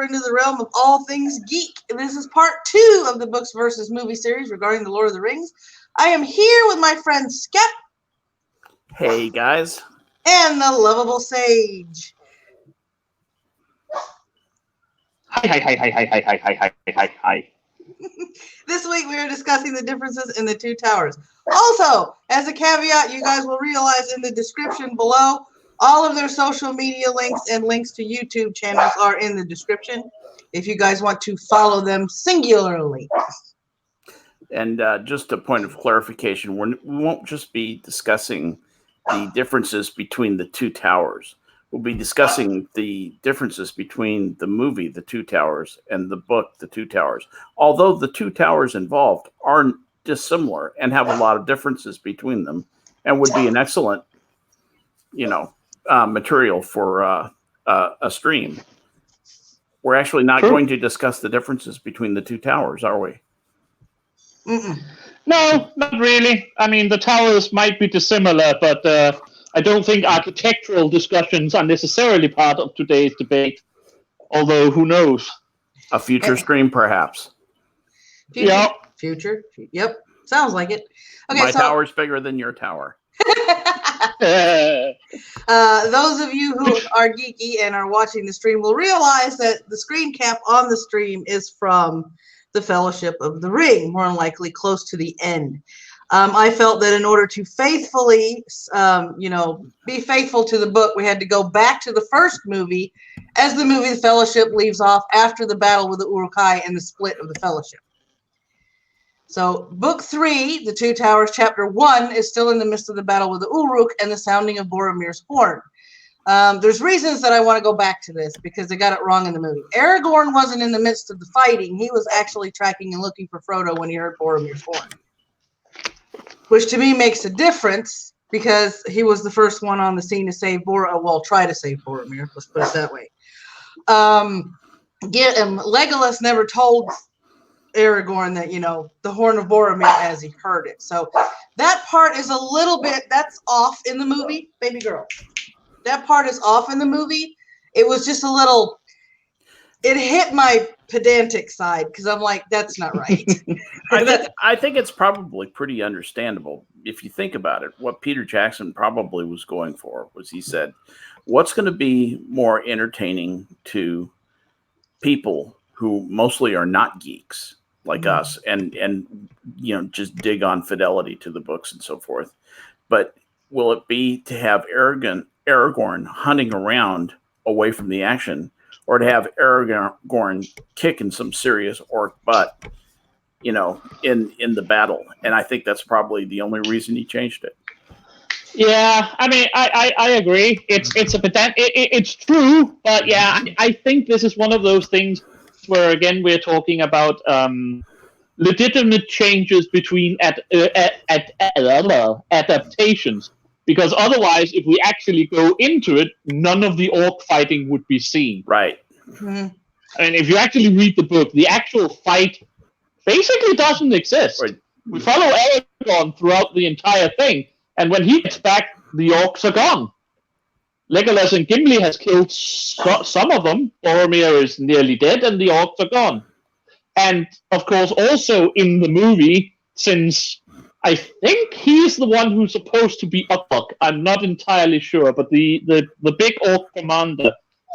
over into the realm of all things geek. This is part 2 of the books versus movie series regarding the Lord of the Rings. I am here with my friend Skep. Hey, guys. And the lovable Sage. Hi. This week we are discussing the differences in the two towers. Also, as a caveat, you guys will realize in the description below, all of their social media links and links to YouTube channels are in the description if you guys want to follow them singularly. And just a point of clarification, we won't just be discussing the differences between the two towers. We'll be discussing the differences between the movie, The Two Towers, and the book, The Two Towers. Although the two towers involved are dissimilar and have a lot of differences between them and would be an excellent, material for a stream. We're actually not going to discuss the differences between the two towers, are we? Mm-mm. No, not really. I mean, the towers might be dissimilar, but I don't think architectural discussions are necessarily part of today's debate. Although, who knows? A future stream, perhaps. Future. Yep. Sounds like it. Okay, My tower's bigger than your tower. Those of you who are geeky and are watching the stream will realize that the screen cap on the stream is from the Fellowship of the Ring, more than likely close to the end. I felt that in order to faithfully, be faithful to the book, we had to go back to the first movie as the movie The Fellowship leaves off after the battle with the Uruk-hai and the split of the Fellowship. So book 3, The Two Towers, chapter 1, is still in the midst of the battle with the Uruk and the sounding of Boromir's horn. There's reasons that I want to go back to this because they got it wrong in the movie. Aragorn wasn't in the midst of the fighting. He was actually tracking and looking for Frodo when he heard Boromir's horn. Which to me makes a difference because he was the first one on the scene to save try to save Boromir. Let's put it that way. Legolas never told Aragorn that, the horn of Boromir as he heard it. So that part is a little bit, that's off in the movie, baby girl. That part is off in the movie. It was just a little, it hit my pedantic side because I'm like, that's not right. I think it's probably pretty understandable if you think about it. What Peter Jackson probably was going for was he said, what's going to be more entertaining to people who mostly are not geeks like us and just dig on fidelity to the books and so forth. But will it be to have Aragorn hunting around away from the action, or to have Aragorn kicking some serious orc butt, in the battle? And I think that's probably the only reason he changed it. Yeah, I mean, I agree. It's it's true, but yeah, I think this is one of those things where again we're talking about legitimate changes between adaptations. Because otherwise, if we actually go into it, none of the orc fighting would be seen. Right. Mm-hmm. And if you actually read the book, the actual fight basically doesn't exist. Right. We follow Aragorn throughout the entire thing, and when he gets back, the orcs are gone. Legolas and Gimli has killed some of them. Boromir is nearly dead, and the orcs are gone. And, of course, also in the movie, since I think he's the one who's supposed to be Utgard. I'm not entirely sure, but the big orc commander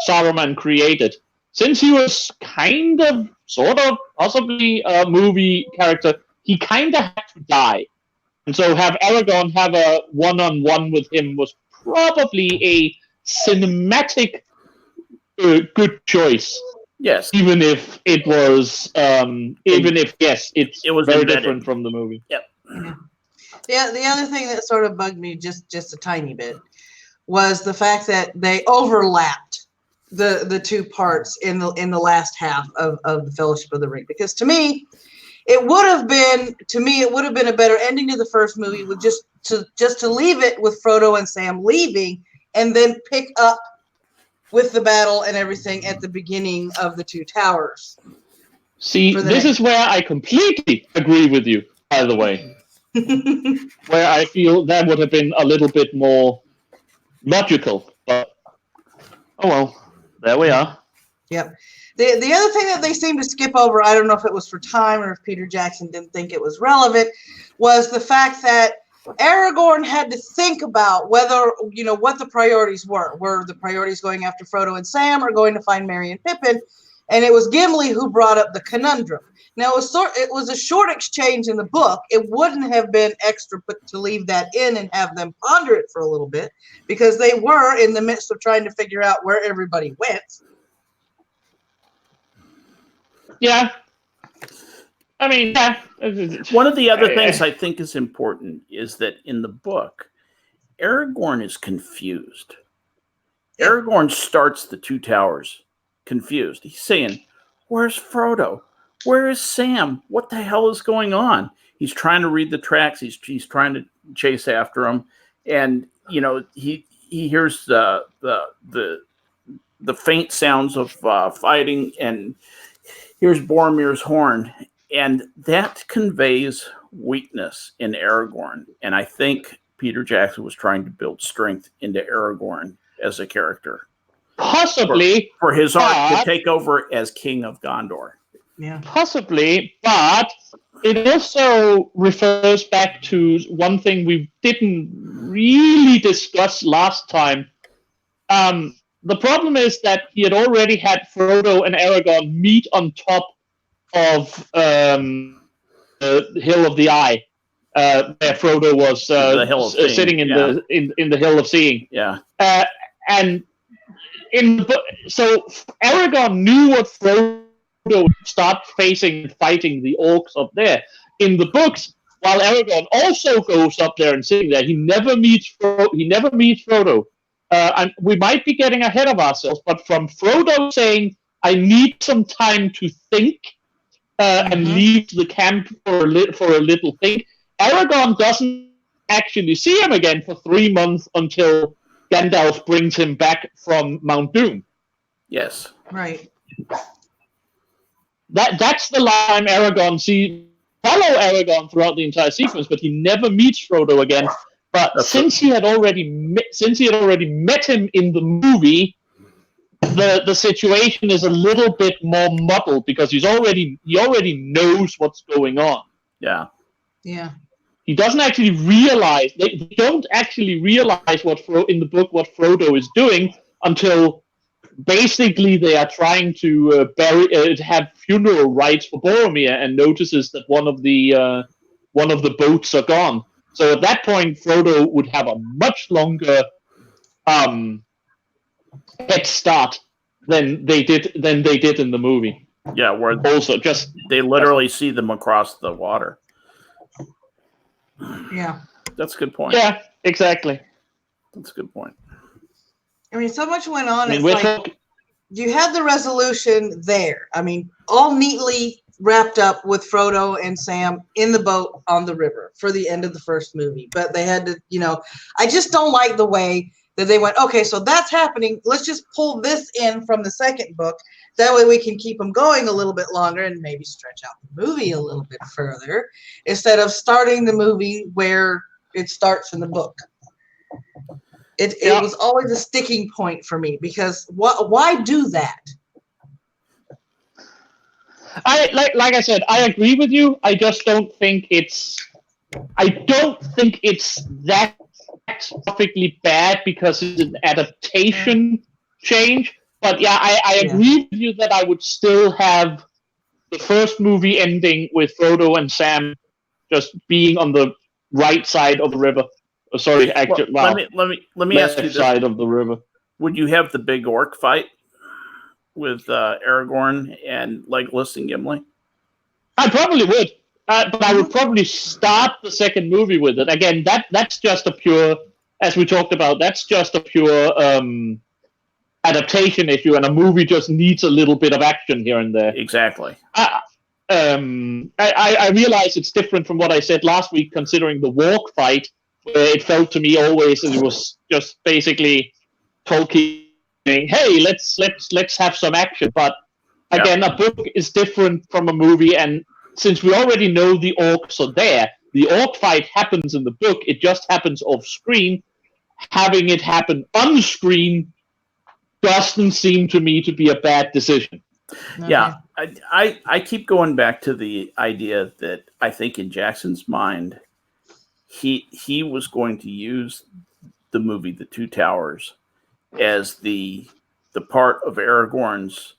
Saruman created, since he was kind of, sort of, possibly a movie character, he kind of had to die. And so have Aragorn have a one-on-one with him was probably a cinematic good choice. Yes. Even if it was, it was very different from the movie. Yep. Yeah, the other thing that sort of bugged me just a tiny bit was the fact that they overlapped the two parts in the last half of the Fellowship of the Ring. Because to me, it would have been a better ending to the first movie with just to leave it with Frodo and Sam leaving and then pick up with the battle and everything at the beginning of the Two Towers. See, this is where I completely agree with you, by the way. Where I feel that would have been a little bit more logical. But, oh well, there we are. Yep. The other thing that they seemed to skip over, I don't know if it was for time or if Peter Jackson didn't think it was relevant, was the fact that Aragorn had to think about whether, what the priorities were. Were the priorities going after Frodo and Sam or going to find Merry and Pippin? And it was Gimli who brought up the conundrum. Now, it was a short exchange in the book. It wouldn't have been extra to leave that in and have them ponder it for a little bit, because they were in the midst of trying to figure out where everybody went. Yeah. I mean, yeah. One of the other things I think is important is that in the book, Aragorn is confused. Aragorn starts the Two Towers confused. He's saying, "Where's Frodo? Where is Sam? What the hell is going on?" He's trying to read the tracks. He's trying to chase after him, and he hears the faint sounds of fighting, and here's Boromir's horn, and that conveys weakness in Aragorn. And I think Peter Jackson was trying to build strength into Aragorn as a character, possibly for his arc to take over as King of Gondor. Yeah, possibly, but it also refers back to one thing we didn't really discuss last time. The problem is that he had already had Frodo and Aragorn meet on top of the Hill of the Eye, where Frodo was sitting in the Hill of Seeing. Yeah, and so Aragorn knew what Frodo would start facing and fighting the orcs up there. In the books, while Aragorn also goes up there and sitting there, he never meets Frodo. And we might be getting ahead of ourselves, but from Frodo saying, "I need some time to think," and leave the camp for a little think, Aragorn doesn't actually see him again for 3 months until Gandalf brings him back from Mount Doom. Yes. right. That's the line follow Aragorn throughout the entire sequence, but he never meets Frodo again. But since he had already met him in the movie, the situation is a little bit more muddled, because he already knows what's going on. Yeah. Yeah. He doesn't actually realize. They don't actually realize in the book what Frodo is doing until basically they are trying to have funeral rites for Boromir, and notices that one of the boats are gone. So at that point, Frodo would have a much longer head start than they did in the movie. Yeah, where also they literally see them across the water. Yeah. That's a good point. Yeah, exactly. That's a good point. I mean, so much went on. I mean, it's like you had the resolution there. I mean, all neatly wrapped up with Frodo and Sam in the boat on the river for the end of the first movie. But they had to, I just don't like the way that they went, okay, so that's happening. Let's just pull this in from the second book. That way we can keep them going a little bit longer and maybe stretch out the movie a little bit further, instead of starting the movie where it starts in the book. It was always a sticking point for me, because why do that? Like I said, I agree with you. I just don't think it's that perfectly bad, because it's an adaptation change. But yeah, I agree with you that I would still have the first movie ending with Frodo and Sam just being on the right side of the river. Oh, sorry, actually, let me ask you this: side of the river. Would you have the big orc fight with Aragorn and Legolas and Gimli? I probably would, but I would probably start the second movie with it. Again, that's just a pure, as we talked about, that's just a pure adaptation issue, and a movie just needs a little bit of action here and there. Exactly. I realize it's different from what I said last week, considering the walk fight, where it felt to me always as it was just basically Tolkien saying, "Hey, let's have some action." But again, a book is different from a movie, and since we already know the orcs are there, the orc fight happens in the book. It just happens off screen. Having it happen on screen doesn't seem to me to be a bad decision. Okay. Yeah, I keep going back to the idea that I think in Jackson's mind, he was going to use the movie The Two Towers as the part of Aragorn's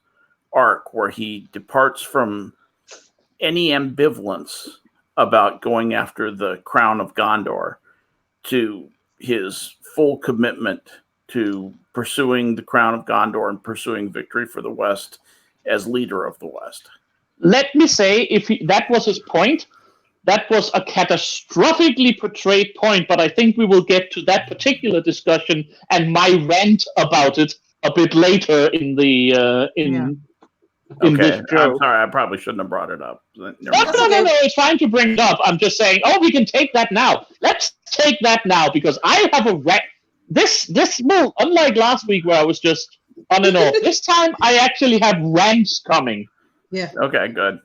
arc where he departs from any ambivalence about going after the crown of Gondor to his full commitment to pursuing the crown of Gondor and pursuing victory for the West as leader of the West. Let me say, if that was his point, that was a catastrophically portrayed point, but I think we will get to that particular discussion and my rant about it a bit later in the this show. I'm sorry, I probably shouldn't have brought it up. No, it's fine to bring it up. I'm just saying, we can take that now. Let's take that now, because I have a rant. This move, unlike last week where I was just on and off, this time I actually have rants coming. Yeah. Okay, good.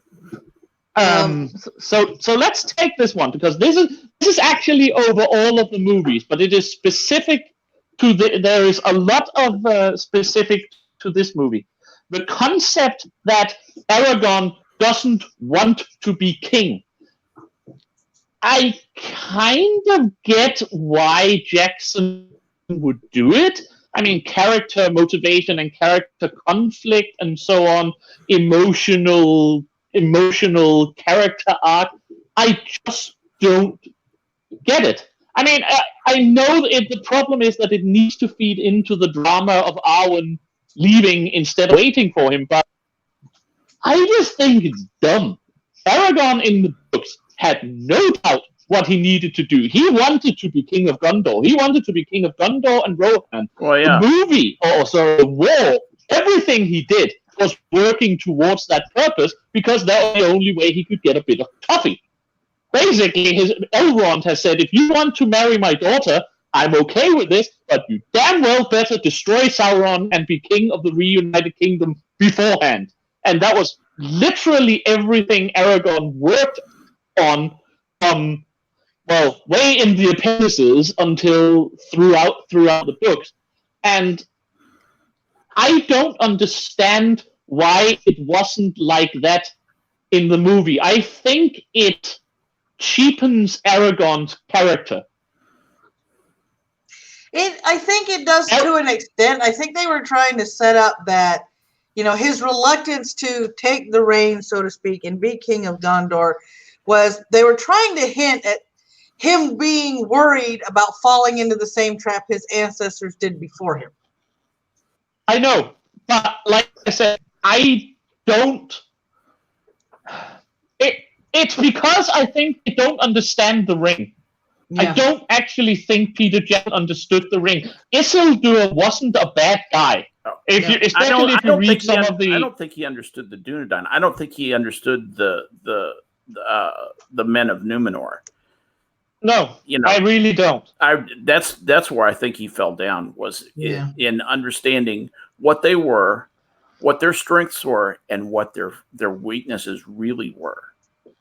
So let's take this one, because this is actually over all of the movies, but it is specific to there is a lot of specific to this movie. The concept that Aragorn doesn't want to be king. I kind of get why Jackson would do it. I mean, character motivation and character conflict and so on, emotional character arc. I just don't get it. I mean, I know the problem is that it needs to feed into the drama of Arwen leaving instead of waiting for him, but I just think it's dumb. Aragorn in the books had no doubt what he needed to do. He wanted to be king of Gondor. He wanted to be king of Gondor and Rohan. Well, yeah. The movie, the war, everything he did was working towards that purpose, because that was the only way he could get a bit of toffee. Basically, Elrond has said, if you want to marry my daughter, I'm okay with this, but you damn well better destroy Sauron and be king of the reunited kingdom beforehand. And that was literally everything Aragorn worked on from, way in the appendices until throughout the books. And I don't understand why it wasn't like that in the movie. I think it cheapens Aragorn's character. I think it does to an extent. I think they were trying to set up that, his reluctance to take the reins, so to speak, and be king of Gondor was they were trying to hint at him being worried about falling into the same trap his ancestors did before him. I know, but like I said, I don't. It's because I think they don't understand the ring. Yeah. I don't actually think Peter Jackson understood the ring. Isildur wasn't a bad guy. I don't think he understood the Dunedain. I don't think he understood the men of Numenor. No, I really don't. That's where I think he fell down, was in understanding what they were, what their strengths were, and what their weaknesses really were.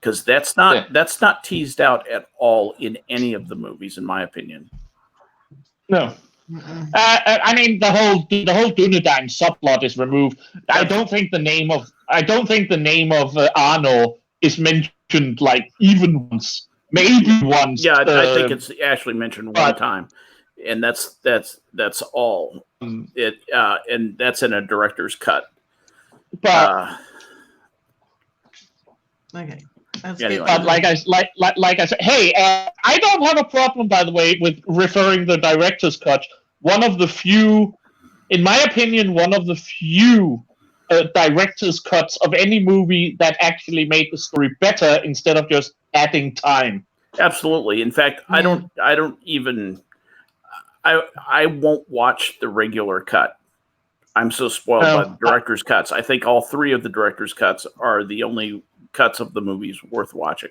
Because that's not teased out at all in any of the movies, in my opinion. No, I mean the whole Dunedain subplot is removed. I don't think the name of Arnor is mentioned like even once, maybe once. Yeah, I think it's actually mentioned one time, and that's all. And that's in a director's cut. But okay. Anyway. But like I said, hey, I don't have a problem, by the way, with referring the director's cut. One of the few, in my opinion, director's cuts of any movie that actually made the story better instead of just adding time. Absolutely. In fact, I won't watch the regular cut. I'm so spoiled by the director's cuts. I think all three of the director's cuts are the only cuts of the movies worth watching.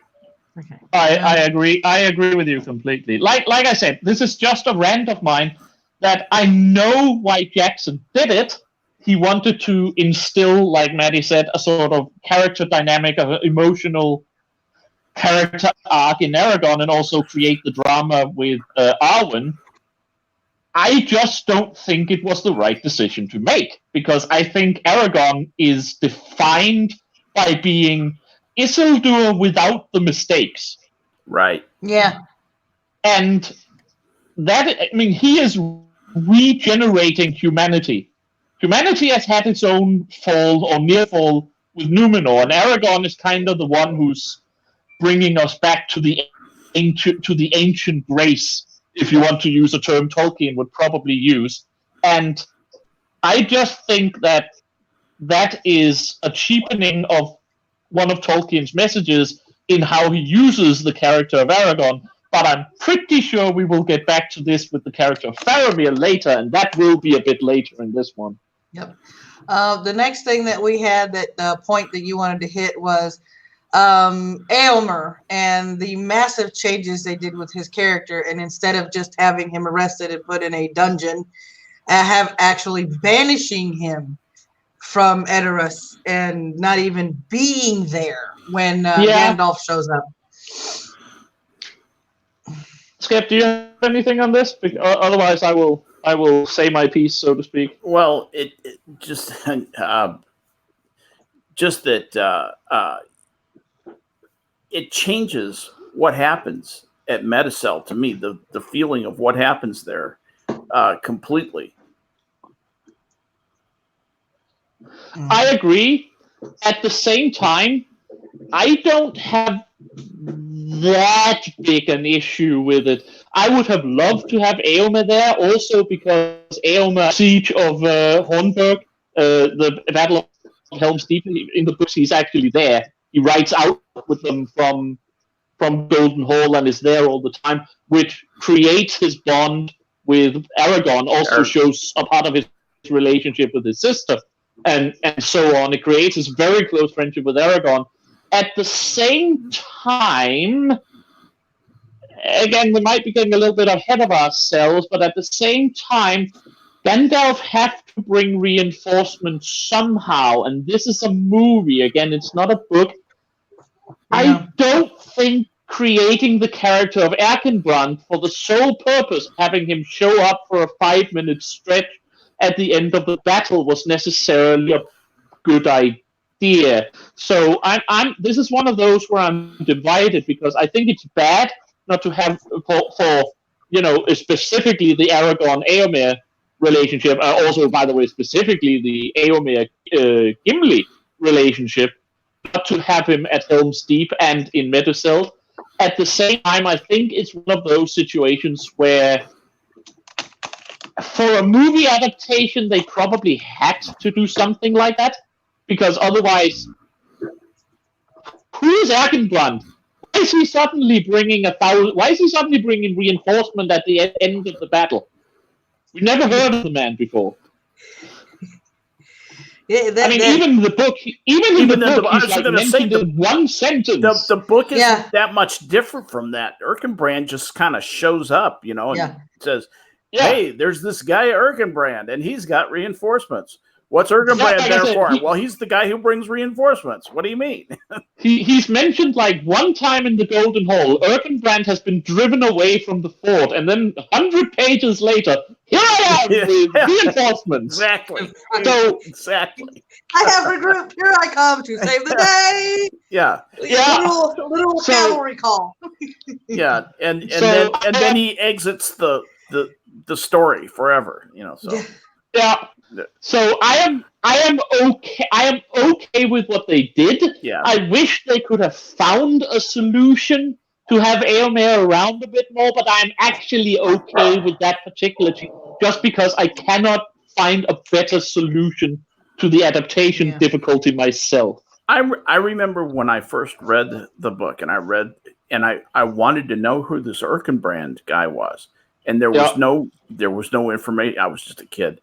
Okay. I agree. I agree with you completely. Like I said, this is just a rant of mine that I know why Jackson did it. He wanted to instill, like Maddie said, a sort of character dynamic, of an emotional character arc in Aragorn, and also create the drama with Arwen. I just don't think it was the right decision to make, because I think Aragon is defined by being Isildur without the mistakes. Right. Yeah. And that, I mean, he is regenerating humanity. Humanity has had its own fall or near fall with Numenor, and Aragon is kind of the one who's bringing us back to the ancient grace, if you want to use a term Tolkien would probably use. And I just think that that is a cheapening of one of Tolkien's messages in how he uses the character of Aragon. But I'm pretty sure we will get back to this with the character of Faramir later, and that will be a bit later in this one. Yep. The next thing that we had, that point that you wanted to hit, was Éomer and the massive changes they did with his character. And instead of just having him arrested and put in a dungeon, have actually banishing him from Edoras and not even being there when Gandalf shows up. Skep, do you have anything on this? Otherwise, I will say my piece, so to speak. Well, it just that it changes what happens at Medicel to me. The feeling of what happens there completely. I agree. At the same time, I don't have that big an issue with it. I would have loved to have Éomer there, also because Éomer, Siege of Hornburg, the Battle of Helm's Deep, in the books he's actually there. He rides out with them from Golden Hall and is there all the time, which creates his bond with Aragon, also shows a part of his relationship with his sister, and so on. It creates this very close friendship with Aragon. At the same time, again, we might be getting a little bit ahead of ourselves, but at the same time, Gandalf have to bring reinforcements somehow, and this is a movie. Again, it's not a book. Yeah. I don't think creating the character of Erkenbrand for the sole purpose of having him show up for a 5-minute stretch at the end of the battle was necessarily a good idea. So this is one of those where I'm divided, because I think it's bad not to have for specifically the Aragon-Éomer relationship, also, by the way, specifically the Éomer-Gimli relationship, not to have him at Helm's Deep and in Medicel. At the same time, I think it's one of those situations where for a movie adaptation, they probably had to do something like that, because otherwise, who is Erkenbrand? Why is he suddenly bringing reinforcement at the end of the battle? We've never heard of the man before. Yeah, even in the book, he's like mentioned in one sentence. The book isn't that much different from that. Erkenbrand just kind of shows up, and says, hey, there's this guy Erkenbrand, and he's got reinforcements. What's Erkenbrand there for? Well, he's the guy who brings reinforcements. What do you mean? He's mentioned like one time in the Golden Hall, Erkenbrand has been driven away from the fort, and then 100 pages later, here I am with reinforcements. Exactly. Exactly. I have regrouped. Here I come to save the day. Yeah. Little cavalry call. Yeah, and then he exits the story forever. So. Yeah. So I am okay with what they did. Yeah. I wish they could have found a solution to have Éomer around a bit more, but I'm actually okay with that particular change, just because I cannot find a better solution to the adaptation difficulty myself. I remember when I first read the book, and I wanted to know who this Erkenbrand guy was, and there was no information. I was just a kid.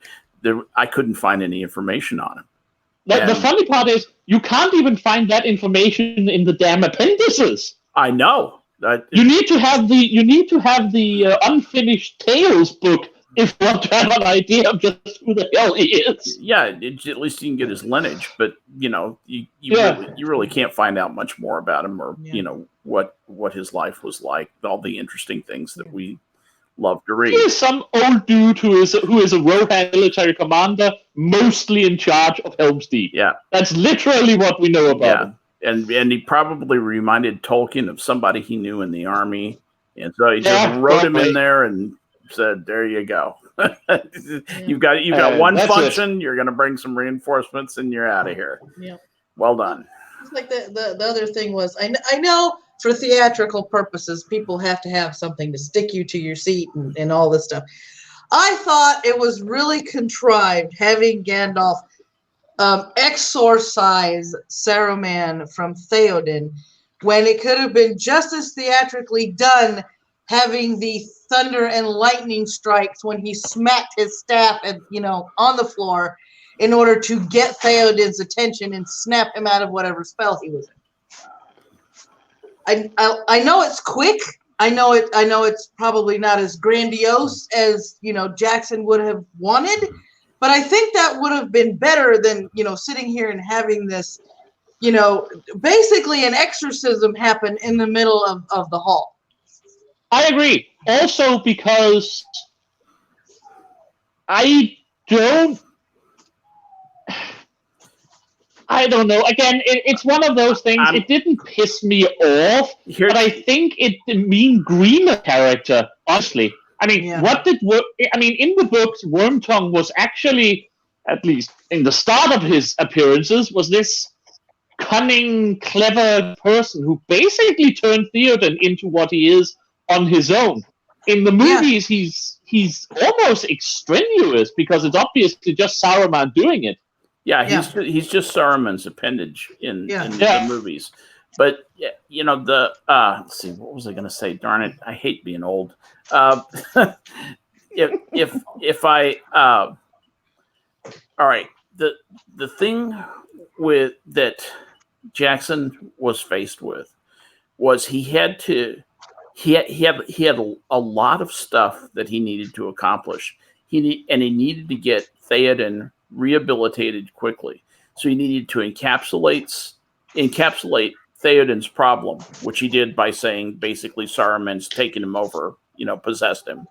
I couldn't find any information on him. The funny part is you can't even find that information in the damn appendices. I know. You need to have the Unfinished Tales book if you want to have an idea of just who the hell he is. Yeah, at least you can get his lineage, but you really can't find out much more about him, or what his life was like, all the interesting things that we love to read. He is some old dude who is a Rohan military commander, mostly in charge of Helm's Deep. Yeah. That's literally what we know about him. And he probably reminded Tolkien of somebody he knew in the army. And so he just wrote him in there and said, there you go. You've got one function, you're going to bring some reinforcements, and you're out of here. Yeah. Well done. It's like the other thing was, I know for theatrical purposes, people have to have something to stick you to your seat and all this stuff. I thought it was really contrived having Gandalf exorcise Saruman from Theoden when it could have been just as theatrically done, having the thunder and lightning strikes when he smacked his staff on the floor in order to get Theoden's attention and snap him out of whatever spell he was in. I know it's quick. I know it's probably not as grandiose as Jackson would have wanted, but I think that would have been better than sitting here and having this basically an exorcism happen in the middle of the hall. I agree. Also because I don't know. Again, it's one of those things. It didn't piss me off, but I think it mean Grima character, honestly. I mean, in the books, Wormtongue was actually, at least in the start of his appearances, was this cunning, clever person who basically turned Theoden into what he is on his own. In the movies, he's almost extraneous because it's obviously just Saruman doing it. Yeah, he's just Saruman's appendage in the movies. But let's see, what was I going to say? Darn it, I hate being old. If I all right, the thing with that Jackson was faced with was he had a lot of stuff that he needed to accomplish. He needed to get Theoden rehabilitated quickly. So he needed to encapsulate Theoden's problem, which he did by saying basically Saruman's taken him over, possessed him,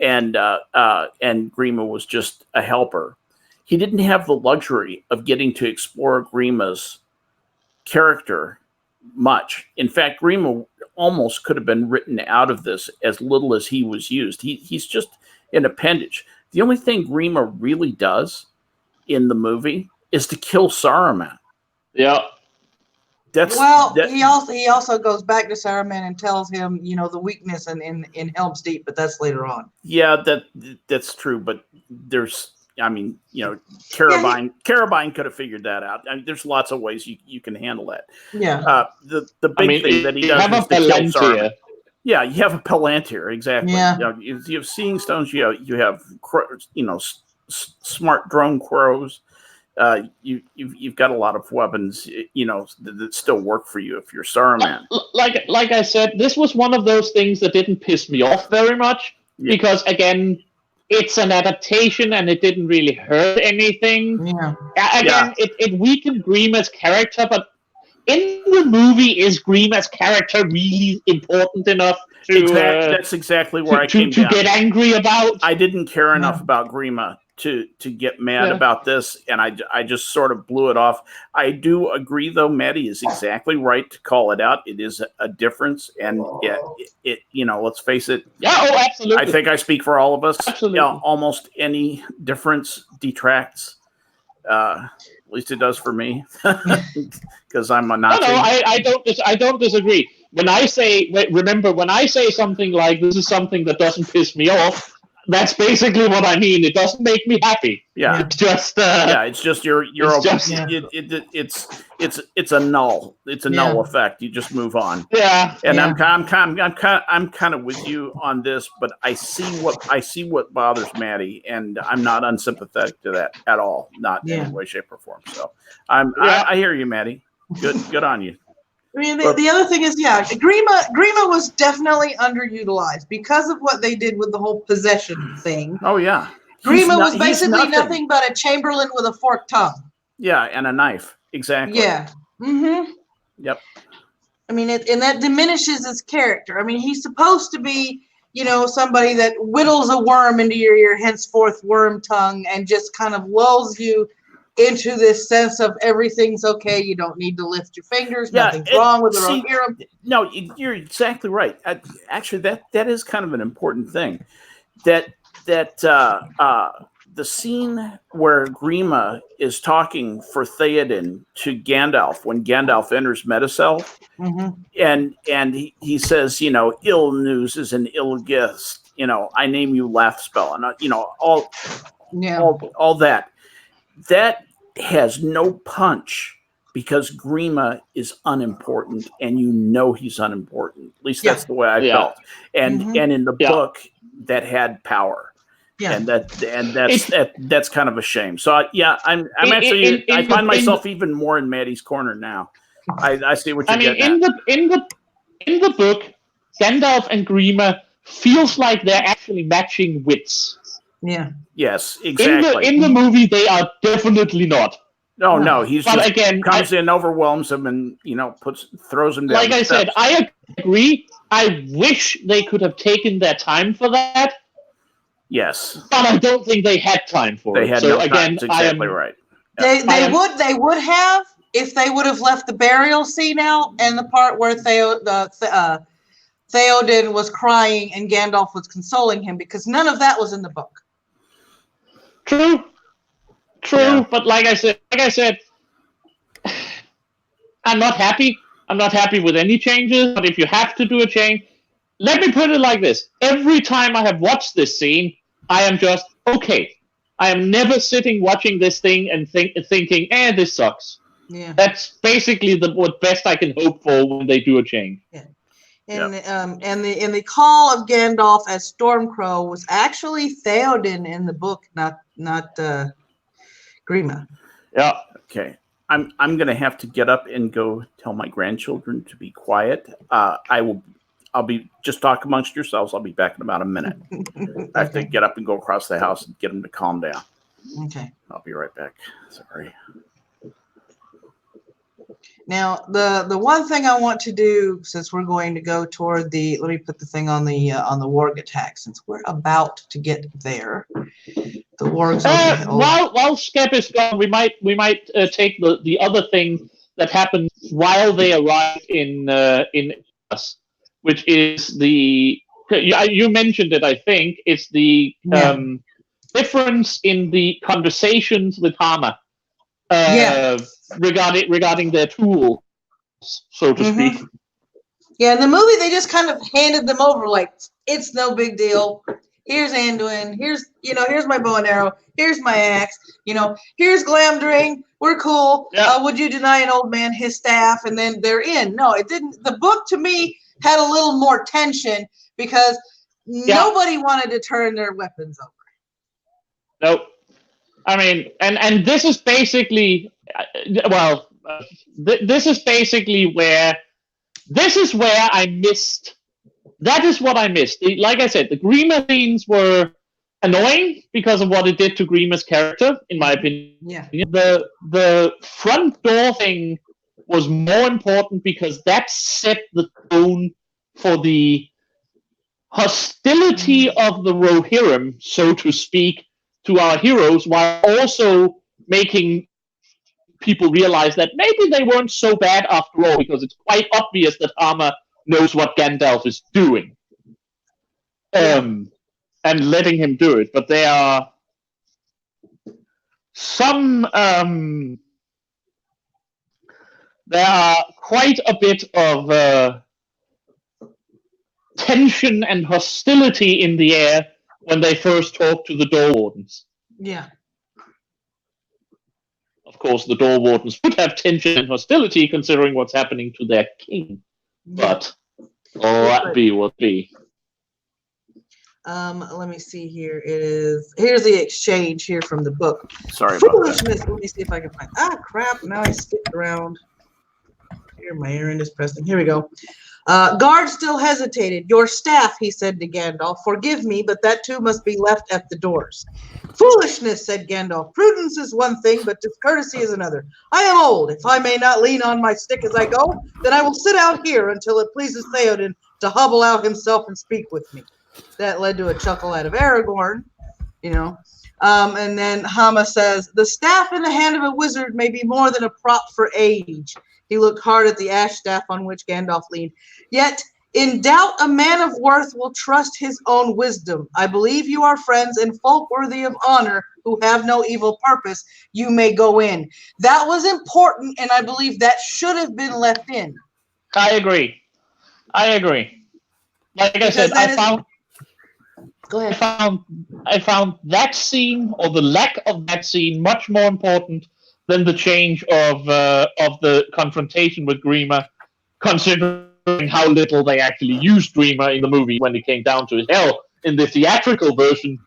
and Grima was just a helper. He didn't have the luxury of getting to explore Grima's character much. In fact, Grima almost could have been written out of this as little as he was used. He's just an appendage. The only thing Grima really does in the movie is to kill Saruman. Yeah. He also goes back to Saruman and tells him, the weakness in Helm's Deep, but that's later on. Yeah, that's true. But there's, Carabine could have figured that out. I mean, there's lots of ways you can handle that. Yeah. The big thing that he does is to kill Saruman. Yeah, you have a Palantir, exactly. Yeah. You have Seeing Stones. You have smart drone crows. You've got a lot of weapons, that still work for you if you're Saruman. Like I said, this was one of those things that didn't piss me off very much because, again, it's an adaptation and it didn't really hurt anything. Yeah. Again, it weakened Grima's character, but in the movie, is Grima's character really important enough to? That's exactly where I came down. To get angry about. I didn't care enough about Grima to get mad about this, and I just sort of blew it off. I do agree, though. Maddie is exactly right to call it out. It is a difference, and let's face it. Yeah, absolutely. I think I speak for all of us. Absolutely. Almost any difference detracts. At least it does for me, because I'm a Nazi. No, I don't disagree. When I say something like this is something that doesn't piss me off, that's basically what I mean. It doesn't make me happy. Yeah, it's just it's just it's a null. It's a null effect. You just move on. Yeah, and I'm kind of with you on this, but I see what bothers Maddie, and I'm not unsympathetic to that at all. Not in any way, shape, or form. So I hear you, Maddie. Good on you. I mean, the other thing is, Grima was definitely underutilized because of what they did with the whole possession thing. Oh, yeah. Grima was basically nothing but a Chamberlain with a forked tongue. Yeah, and a knife. Exactly. Yeah. Mm-hmm. Yep. I mean, and that diminishes his character. I mean, he's supposed to be somebody that whittles a worm into your ear, henceforth worm tongue, and just kind of lulls you into this sense of everything's okay. You don't need to lift your fingers. Nothing's wrong with the Rohirrim. No, you're exactly right. Actually, that is kind of an important thing. That the scene where Grima is talking for Theoden to Gandalf when Gandalf enters Medicel, and he says, ill news is an ill guest. I name you Lathspell, and all that. That has no punch because Grima is unimportant, and he's unimportant. At least that's the way I felt. And in the book, that had power. Yeah. And that's kind of a shame. So I'm actually I find myself even more in Maddie's corner now. I see what you're getting at. In the book, Gandalf and Grima feels like they're actually matching wits. Yeah. Yes, exactly. In the movie, they are definitely not. No, he's comes in, overwhelms him, and throws him down. Like I said, I agree. I wish they could have taken their time for that. Yes, but I don't think they had time for it. They had no time. That's exactly right. They would have if they would have left the burial scene out and the part where Theoden was crying and Gandalf was consoling him, because none of that was in the book. True, yeah. But like I said, I'm not happy. I'm not happy with any changes. But if you have to do a change, let me put it like this: every time I have watched this scene, I am just okay. I am never sitting watching this thing and thinking, this sucks. Yeah, that's basically what best I can hope for when they do a change. Yeah. And the call of Gandalf as Stormcrow was actually Theoden in the book, not Grima. Yeah. Okay. I'm going to have to get up and go tell my grandchildren to be quiet. I'll be just talk amongst yourselves. I'll be back in about a minute. I have to get up and go across the house and get them to calm down. Okay. I'll be right back. Sorry. Now, the one thing I want to do, since we're going to go toward let me put the thing on the warg attack, since we're about to get there. The wargs. While Skep is gone, we might take the other thing that happened while they arrived in us, which is you mentioned it. I think it's the difference in the conversations with Hammer. Regarding their tools, so to speak. Yeah, in the movie they just kind of handed them over like it's no big deal. Here's Anduin. Here's my bow and arrow. Here's my axe. Here's Glamdring. We're cool. Yeah. Would you deny an old man his staff? And then they're in. No, it didn't. The book to me had a little more tension because nobody wanted to turn their weapons over. Nope. I mean, and this is basically, this is basically where I missed. That is what I missed. Like I said, the Grima scenes were annoying because of what it did to Grima's character, in my opinion. Yeah. The front door thing was more important because that set the tone for the hostility of the Rohirrim, so to speak, to our heroes, while also making people realize that maybe they weren't so bad after all, because it's quite obvious that Arma knows what Gandalf is doing, and letting him do it. But there are quite a bit of tension and hostility in the air when they first talk to the Door Wardens. Yeah. Of course, the Door Wardens would have tension and hostility considering what's happening to their king. But that be what be. Let me see here. Here's the exchange here from the book. Sorry about that. Let me see if I can find. Crap! Now I skipped around. Here, my errand is pressing. Here we go. Guard still hesitated. Your staff, he said to Gandalf. Forgive me, but that too must be left at the doors. Foolishness, said Gandalf. Prudence is one thing, but discourtesy is another. I am old. If I may not lean on my stick as I go, then I will sit out here until it pleases Theoden to hobble out himself and speak with me. That led to a chuckle out of Aragorn, you know. And then Hama says, the staff in the hand of a wizard may be more than a prop for age. He looked hard at the ash staff on which Gandalf leaned. Yet, in doubt, a man of worth will trust his own wisdom. I believe you are friends and folk worthy of honor who have no evil purpose. You may go in. That was important, and I believe that should have been left in. I agree. Like I said, Go ahead. I found that scene, or the lack of that scene, much more important than the change of the confrontation with Grima, considering how little they actually used Grima in the movie when it came down to it. Hell, in the theatrical version,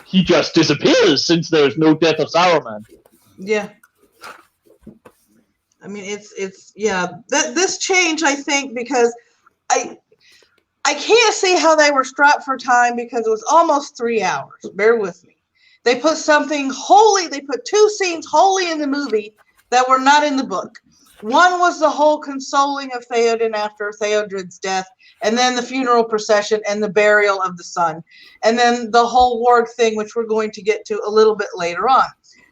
he just disappears since there is no death of Saruman. Yeah. I mean, it's this change, I think, because I can't see how they were strapped for time because it was almost 3 hours. Bear with me. They put two scenes wholly in the movie that were not in the book. One was the whole consoling of Theoden after Theodred's death, and then the funeral procession and the burial of the son, and then the whole warg thing, which we're going to get to a little bit later on.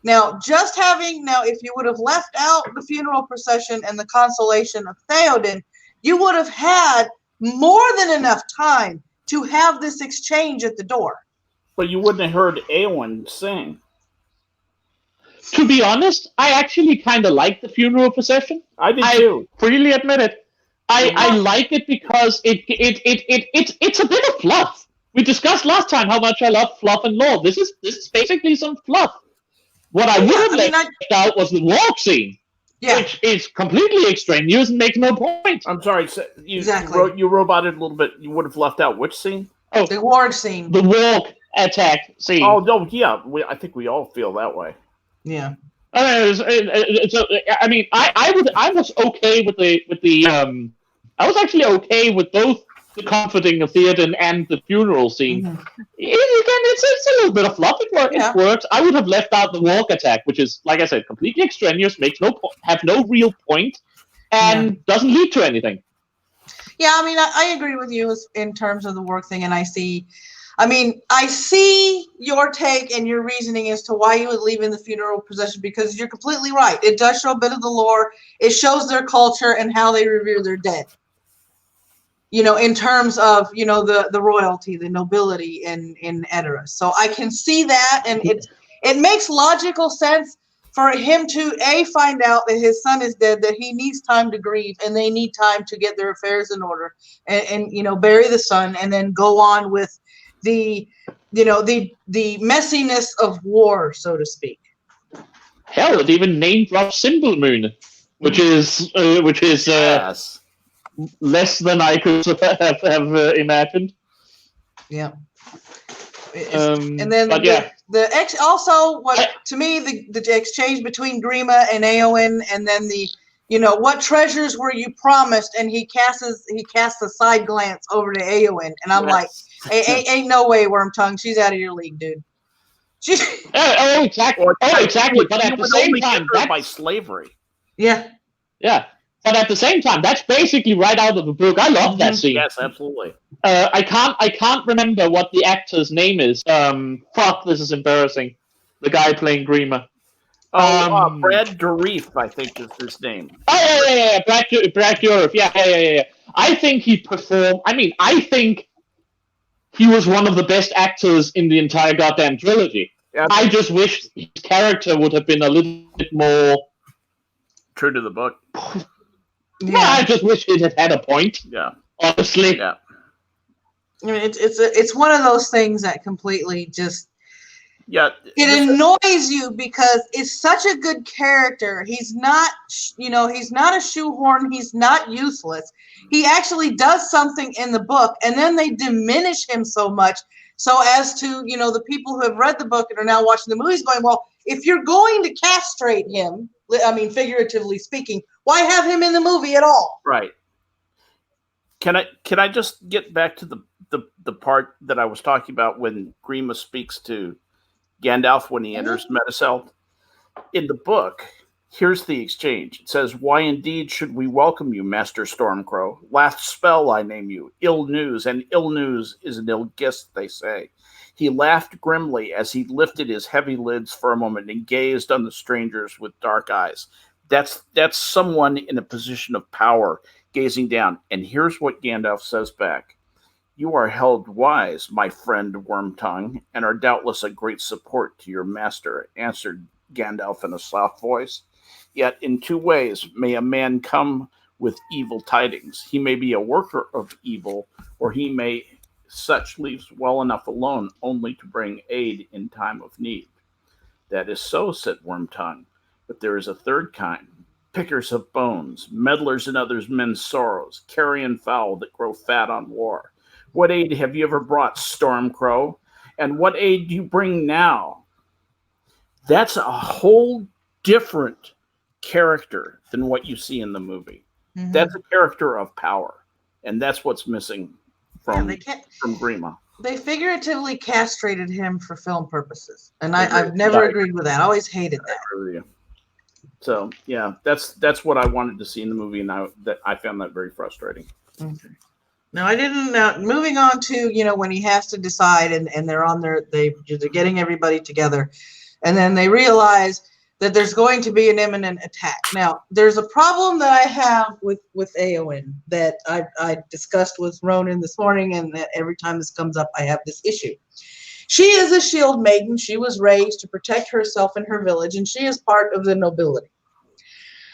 Now, if you would have left out the funeral procession and the consolation of Theoden, you would have had more than enough time to have this exchange at the door. But you wouldn't have heard Eowyn sing. To be honest, I actually kind of like the funeral procession. I did too. Freely admit it. I like it because it's a bit of fluff. We discussed last time how much I love fluff and lore. This is basically some fluff. What I would have left out was the walk scene. Yeah. Which is completely extraneous and makes no point. I'm sorry. So you roboted a little bit. You would have left out which scene? Oh, the warg scene. The warg attack scene. Oh, no, yeah. I think we all feel that way. Yeah. I was okay with the I was actually okay with both the comforting of Theoden and the funeral scene. Mm-hmm. It's a little bit of fluff. It works. I would have left out the walk attack, which is, like I said, completely extraneous, have no real point, and doesn't lead to anything. Yeah, I mean, I agree with you in terms of the work thing, and I see your take and your reasoning as to why you would leave in the funeral procession, because you're completely right. It does show a bit of the lore. It shows their culture and how they revere their dead. In terms of, the royalty, the nobility in Edoras. So I can see that, and it makes logical sense for him to, find out that his son is dead, that he needs time to grieve, and they need time to get their affairs in order, and bury the son, and then go on with the messiness of war, so to speak. Hell, it even name drops Symbol Moon, which is yes. Less than I could have imagined. Yeah. And then to me, the exchange between Grima and Eowyn, and then what treasures were you promised? And he casts a side glance over to Eowyn, and I'm like, ain't no way, Wormtongue, she's out of your league, dude. Exactly. Exactly. But at the same time, that's by slavery. Yeah. Yeah. But at the same time, that's basically right out of the book. I love that scene. Yes, absolutely. I can't remember what the actor's name is. This is embarrassing. The guy playing Grima. Brad Dourif, I think is his name. Oh, yeah. Brad Dourif. Yeah. I think he performed. I think he was one of the best actors in the entire goddamn trilogy. Yeah. I just wish his character would have been a little bit more true to the book. Yeah, I just wish it had a point. Yeah, honestly. Yeah. I mean, it's one of those things that completely just it annoys you because it's such a good character. He's not a shoehorn. He's not useless. He actually does something in the book, and then they diminish him so much so as to the people who have read the book and are now watching the movies going, well, if you're going to castrate him, figuratively speaking, why have him in the movie at all? Right. Can I just get back to the part that I was talking about when Grima speaks to Gandalf when he enters Medicel? In the book, Here's the exchange. It says, "Why indeed should we welcome you, Master Stormcrow? Last spell I name you. Ill news, and ill news is an ill guest, they say." He laughed grimly as he lifted his heavy lids for a moment and gazed on the strangers with dark eyes. That's someone in a position of power gazing down. And here's what Gandalf says back. "You are held wise, my friend Wormtongue, and are doubtless a great support to your master," answered Gandalf in a soft voice. "Yet in two ways may a man come with evil tidings. He may be a worker of evil, or he may such leaves well enough alone only to bring aid in time of need." "That is so," said Wormtongue, "but there is a third kind, pickers of bones, meddlers in others men's sorrows, carrion fowl that grow fat on war. What aid have you ever brought, Stormcrow? And what aid do you bring now?" That's a whole different character than what you see in the movie. Mm-hmm. That's a character of power, and that's what's missing from Grima. They figuratively castrated him for film purposes, and I've never agreed with that. I always hated that. I agree with you. So yeah, that's what I wanted to see in the movie, and I found that very frustrating. Okay. Now I didn't. Moving on to when he has to decide, and they're on they're getting everybody together, and then they realize that there's going to be an imminent attack. Now there's a problem that I have with Éowyn that I discussed with Ronan this morning, and that every time this comes up, I have this issue. She is a shield maiden. She was raised to protect herself and her village, and she is part of the nobility.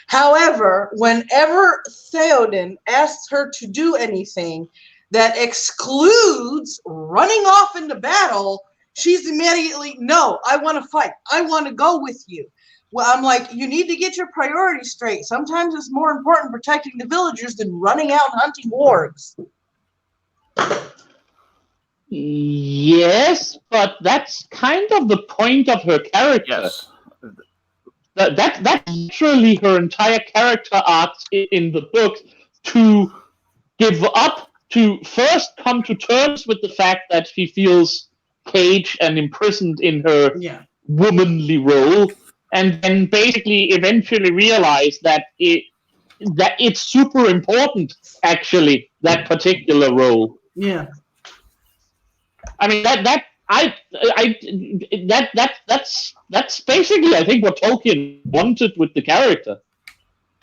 However, whenever Theoden asks her to do anything that excludes running off into battle, she's immediately, "No, I want to fight. I want to go with you." Well, I'm like, you need to get your priorities straight. Sometimes it's more important protecting the villagers than running out and hunting wargs. Yes, but that's kind of the point of her character. Yes. That's literally her entire character arc in the book, to give up, to first come to terms with the fact that she feels caged and imprisoned in her womanly role, and then basically eventually realize that it's super important, actually, that particular role. Yeah. I mean that's basically, I think, what Tolkien wanted with the character.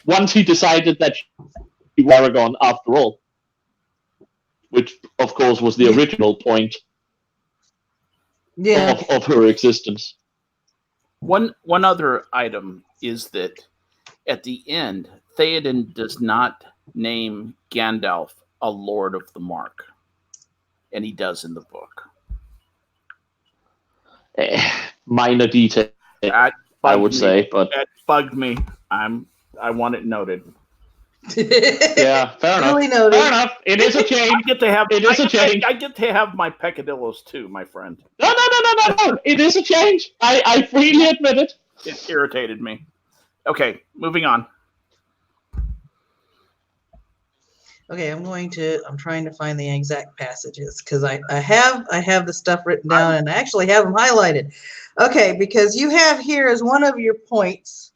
Once he decided that she was Aragorn after all, which of course was the original point of her existence. One other item is that at the end, Theoden does not name Gandalf a Lord of the Mark, and he does in the book. Minor detail, I would say, but that bugged me. I want it noted. Yeah, fair enough. Really noted. Fair enough. It is a change. I get to have. It is a change. I get to have my peccadillos too, my friend. No. It is a change. I freely admit it. It irritated me. Okay, moving on. Okay, I'm trying to find the exact passages, because I have the stuff written down, and I actually have them highlighted. Okay, because you have here as one of your points,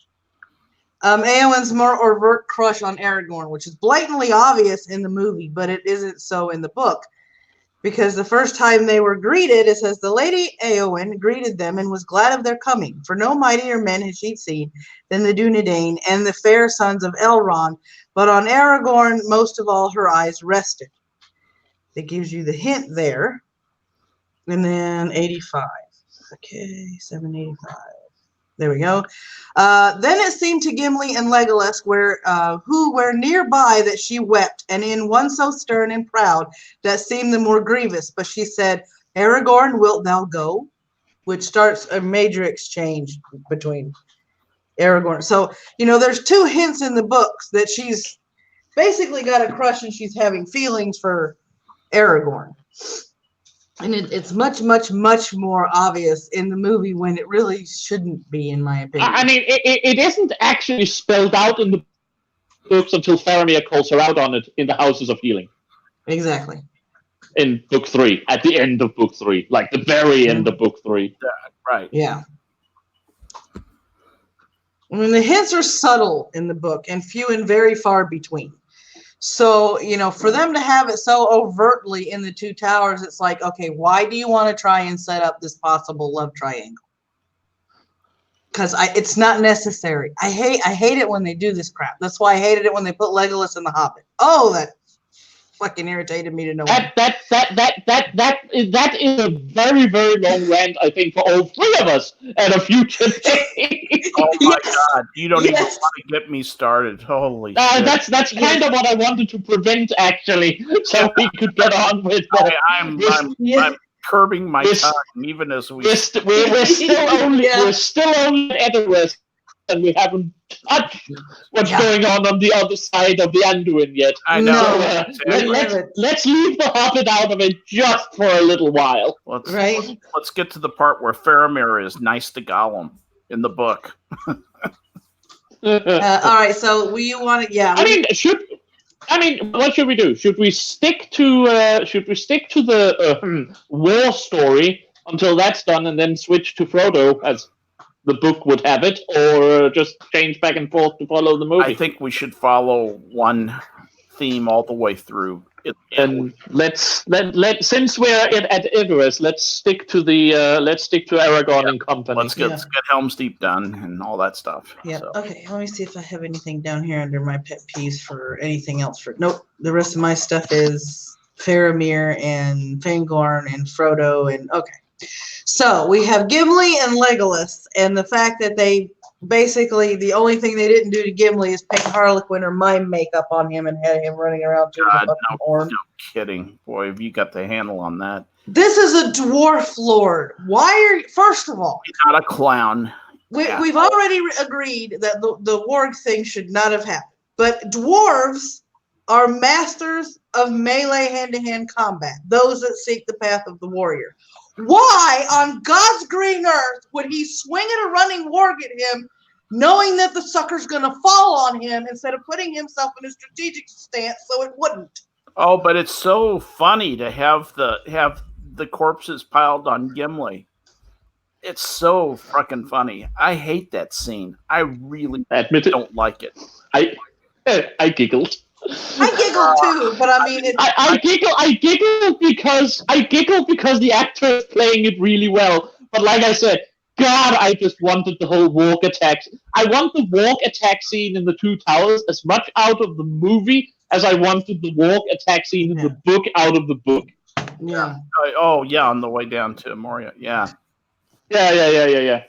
Éowyn's more overt crush on Aragorn, which is blatantly obvious in the movie, but it isn't so in the book. Because the first time they were greeted, it says, "The Lady Éowyn greeted them and was glad of their coming, for no mightier men had she seen than the Dunedain and the fair sons of Elrond, but on Aragorn most of all her eyes rested." That gives you the hint there. And then 85. Okay, 785. There we go. Then it seemed to Gimli and Legolas who were nearby that she wept, and in one so stern and proud that seemed the more grievous. But she said, "Aragorn, wilt thou go?" Which starts a major exchange between Aragorn. So, there's two hints in the books that she's basically got a crush and she's having feelings for Aragorn. And it's much, much, much more obvious in the movie, when it really shouldn't be, in my opinion. I mean, it isn't actually spelled out in the books until Faramir calls her out on it in the Houses of Healing. Exactly. In book 3, at the end of book 3, like the very end of book 3. Right. Yeah. I mean, the hints are subtle in the book and few and very far between. So, for them to have it so overtly in the Two Towers, it's like, okay, why do you want to try and set up this possible love triangle? Because it's not necessary. I hate it when they do this crap. That's why I hated it when they put Legolas in The Hobbit. Oh, that fucking irritated me to no end. That is a very, very long rant, I think, for all three of us at a future day. Oh my God! You don't even want to get me started. Holy shit! That's kind of what I wanted to prevent, actually, so we could get on with. I'm curbing my tongue, even as we're still only at a rest, and we haven't touched what's going on the other side of the Anduin yet. I know. So, let's leave the Hobbit out of it just for a little while. Let's get to the part where Faramir is nice to Gollum in the book. All right, so what should we do? Should we stick to the war story until that's done, and then switch to Frodo as the book would have it, or just change back and forth to follow the movie? I think we should follow one theme all the way through. And since we're at Everest, let's stick to Aragorn and company. Let's get Helm's Deep done and all that stuff. Yeah. So. Okay. Let me see if I have anything down here under my pet peeves for anything else. Nope. The rest of my stuff is Faramir and Fangorn and Frodo and okay. So we have Gimli and Legolas, and the fact that they basically the only thing they didn't do to Gimli is paint Harlequin or mime makeup on him and had him running around to the fucking horn. No kidding, boy! Have you got the handle on that? This is a dwarf lord. First of all, he's not a clown. We've already agreed that the warg thing should not have happened. But dwarves are masters of melee hand-to-hand combat. Those that seek the path of the warrior. Why on God's green earth would he swing at a running warg at him, knowing that the sucker's going to fall on him, instead of putting himself in a strategic stance so it wouldn't? Oh, but it's so funny to have the corpses piled on Gimli. It's so fucking funny. I hate that scene. I really don't like it. I giggled. I giggled too, but I mean, I giggle because the actor is playing it really well. But like I said, God, I just wanted the whole walk attack. I want the walk attack scene in the Two Towers as much out of the movie as I wanted the walk attack scene in the book out of the book. Yeah. Oh yeah, on the way down to Moria. Yeah. Yeah.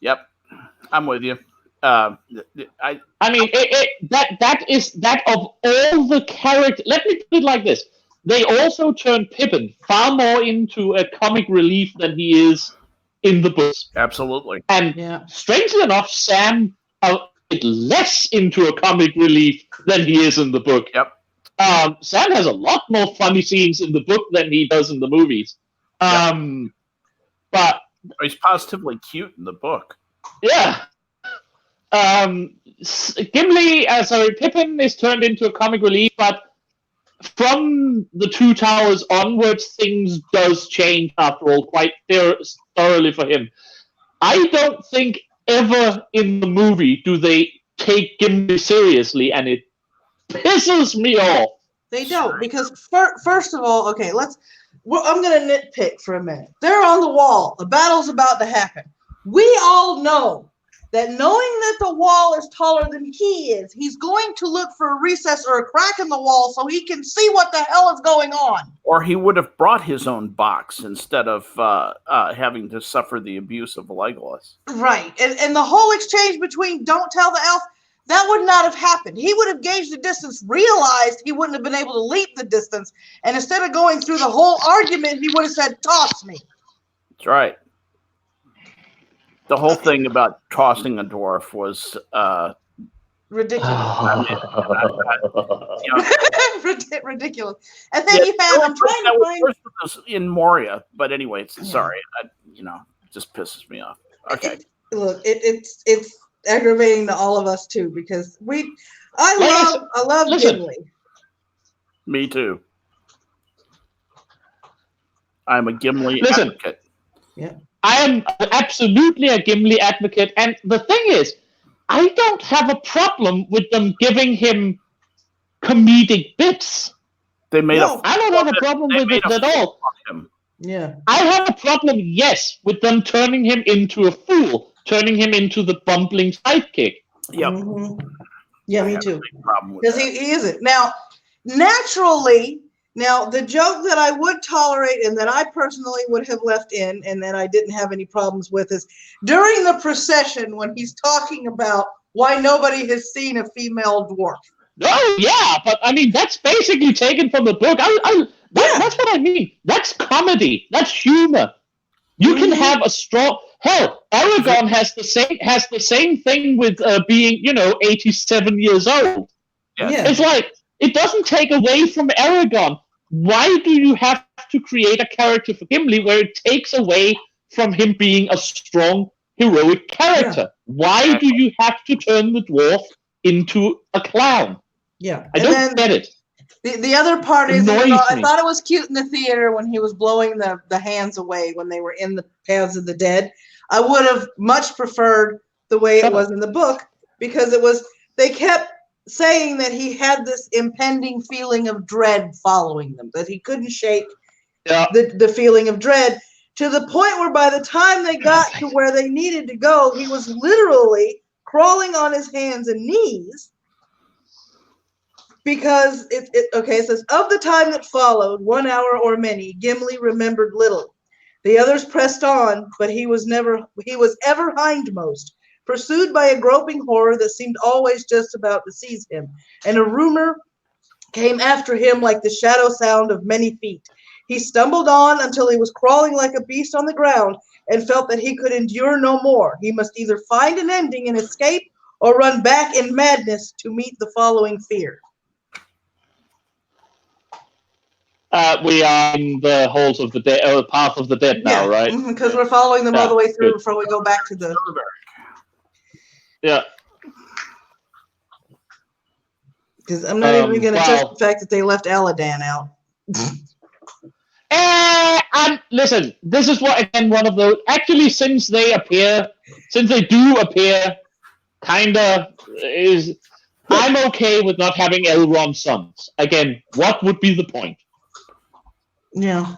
Yep, I'm with you. I mean, that of all the characters. Let me put it like this: they also turned Pippin far more into a comic relief than he is in the books. Absolutely. And strangely enough, Sam a bit less into a comic relief than he is in the book. Yep. Sam has a lot more funny scenes in the book than he does in the movies. But he's positively cute in the book. Yeah. Pippin is turned into a comic relief, but from the Two Towers onwards, things does change after all quite thoroughly for him. I don't think ever in the movie do they take Gimli seriously, and it pisses me off. They don't, because first of all, okay, I'm going to nitpick for a minute. They're on the wall. The battle's about to happen. We all know that knowing that the wall is taller than he is, he's going to look for a recess or a crack in the wall so he can see what the hell is going on. Or he would have brought his own box instead of having to suffer the abuse of Legolas. Right. And the whole exchange between don't tell the elf, that would not have happened. He would have gauged the distance, realized he wouldn't have been able to leap the distance, and instead of going through the whole argument, he would have said, toss me. That's right. The whole thing about tossing a dwarf was ridiculous. Ridiculous. And then you have, I'm trying to find in Moria, but anyway, sorry, it just pisses me off. Okay. It's aggravating to all of us too, because I love Gimli. Me too. I'm a Gimli advocate. Yeah. I am absolutely a Gimli advocate, and the thing is, I don't have a problem with them giving him comedic bits. They made I don't have a problem with it at all. Yeah. I have a problem, yes, with them turning him into a fool, turning him into the bumbling sidekick. Yep. Mm-hmm. Yeah, me too. Because he isn't. Now, naturally, the joke that I would tolerate and that I personally would have left in and that I didn't have any problems with is during the procession when he's talking about why nobody has seen a female dwarf. Oh, yeah, but I mean, that's basically taken from the book. That's what I mean. That's comedy. That's humor. You can have a strong... Hell, Aragorn has the same thing with being, 87 years old. Yeah. It's like, it doesn't take away from Aragorn. Why do you have to create a character for Gimli where it takes away from him being a strong, heroic character? Yeah. Why do you have to turn the dwarf into a clown? Yeah. I don't get it. The other part is, I thought it was cute in the theater when he was blowing the hands away when they were in the paths of the dead. I would have much preferred the way it was in the book because they kept saying that he had this impending feeling of dread following them, that he couldn't shake the feeling of dread to the point where by the time they got to where they needed to go, he was literally crawling on his hands and knees. Because it says, of the time that followed, 1 hour or many, Gimli remembered little. The others pressed on, but he was ever hindmost, pursued by a groping horror that seemed always just about to seize him. And a rumor came after him like the shadow sound of many feet. He stumbled on until he was crawling like a beast on the ground and felt that he could endure no more. He must either find an ending and escape or run back in madness to meet the following fear. We are in the halls of the dead, path of the dead now, right? Because we're following them all the way through before we go back to the. Yeah. Because I'm not even going to touch the fact that they left Aladan out. Listen, this is one of those. Actually, since they do appear, kinda is. I'm okay with not having Elrond's sons. Again, what would be the point? Yeah.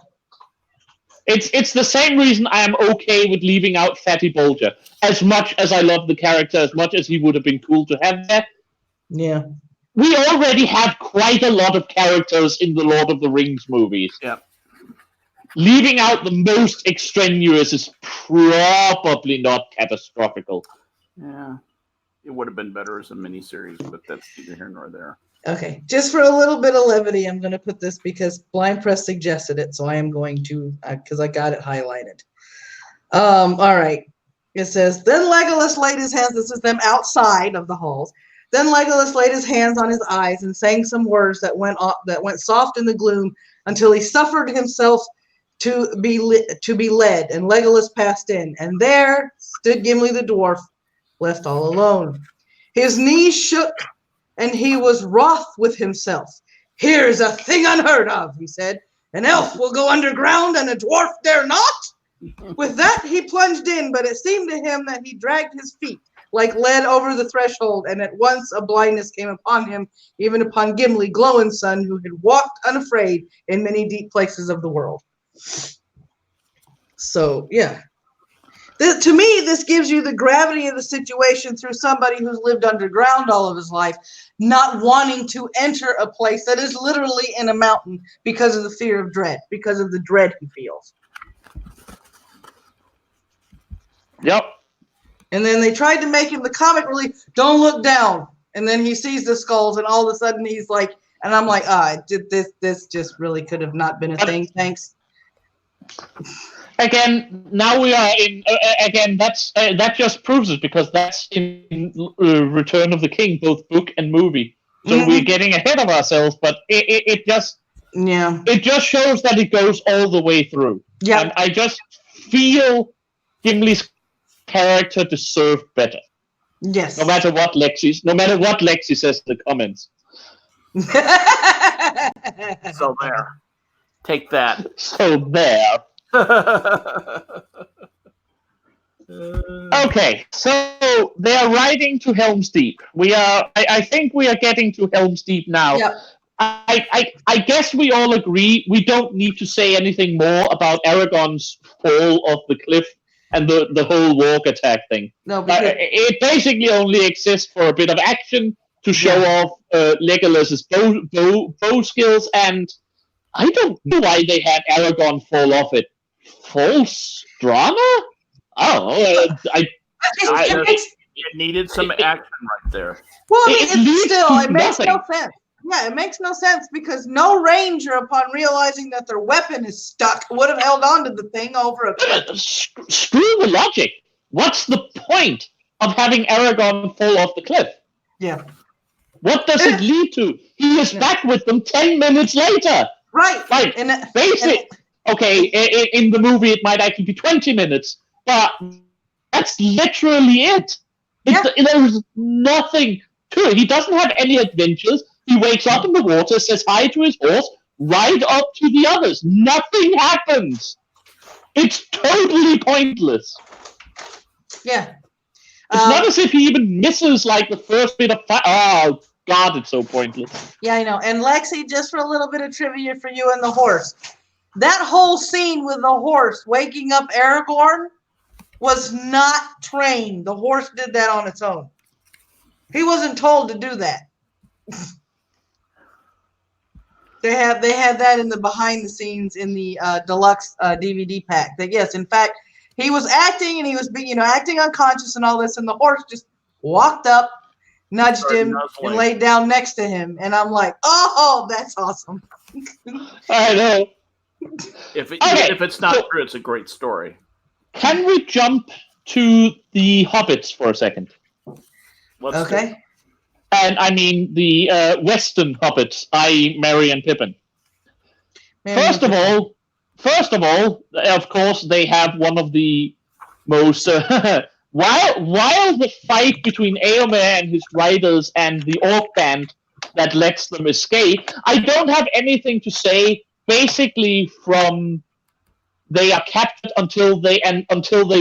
It's the same reason I am okay with leaving out Fatty Bolger. As much as I love the character, as much as he would have been cool to have there. Yeah. We already have quite a lot of characters in the Lord of the Rings movies. Yeah. Leaving out the most extraneous is probably not catastrophical. Yeah. It would have been better as a miniseries, but that's neither here nor there. Okay, just for a little bit of levity, I'm going to put this because Blind Press suggested it, so I am going to, because I got it highlighted. All right. It says, then Legolas laid his hands, this is them outside of the halls. Then Legolas laid his hands on his eyes and sang some words that went soft in the gloom until he suffered himself to be led, and Legolas passed in. And there stood Gimli the dwarf, left all alone. His knees shook, and he was wroth with himself. Here's a thing unheard of, he said. An elf will go underground and a dwarf dare not? With that, he plunged in, but it seemed to him that he dragged his feet like lead over the threshold, and at once a blindness came upon him, even upon Gimli, Glowin's son, who had walked unafraid in many deep places of the world. So, yeah. To me, this gives you the gravity of the situation through somebody who's lived underground all of his life, not wanting to enter a place that is literally in a mountain because of the fear of dread, because of the dread he feels. Yep. And then they tried to make him the comic relief, don't look down. And then he sees the skulls, and all of a sudden he's like, and I'm like, this just really could have not been a thing. Thanks. Again, now we are in. That just proves it because that's in Return of the King, both book and movie. So we're getting ahead of ourselves, but it just shows that it goes all the way through. Yeah, and I just feel Gimli's character deserved better. Yes. No matter what Lexi says in the comments. So there. Take that. So there. Okay, so they are riding to Helm's Deep. I think we are getting to Helm's Deep now. Yep. I guess we all agree we don't need to say anything more about Aragorn's fall off the cliff and the whole walk attack thing. No, because it basically only exists for a bit of action to show off Legolas's bow skills, and I don't know why they had Aragorn fall off it. False drama? I don't know. It needed some action right there. Well, I mean, it makes nothing. no sense. Yeah, it makes no sense because no ranger, upon realizing that their weapon is stuck, would have held on to the thing over a cliff. Screw the logic. What's the point of having Aragorn fall off the cliff? Yeah. What does it lead to? He is back with them 10 minutes later. Right. Like, okay, in the movie it might actually be 20 minutes, but that's literally it. There's nothing to it. He doesn't have any adventures. He wakes up in the water, says hi to his horse, ride up to the others. Nothing happens. It's totally pointless. Yeah. It's not as if he even misses like the first bit of fight. Oh, God, it's so pointless. Yeah, I know. And Lexi, just for a little bit of trivia for you and the horse. That whole scene with the horse waking up Aragorn was not trained. The horse did that on its own. He wasn't told to do that. They had that in the behind the scenes in the deluxe DVD pack. That yes, in fact, he was acting and he was acting unconscious and all this, and the horse just walked up, nudged him, and laid down next to him. And I'm like, oh, that's awesome. I know. If it's not true, it's a great story. Can we jump to the Hobbits for a second? Okay. And I mean the Western Hobbits, i.e. Merry and Pippin. First of all, of course, they have one of the most while the fight between Éomer and his riders and the orc band that lets them escape. I don't have anything to say. Basically, from they are captured until they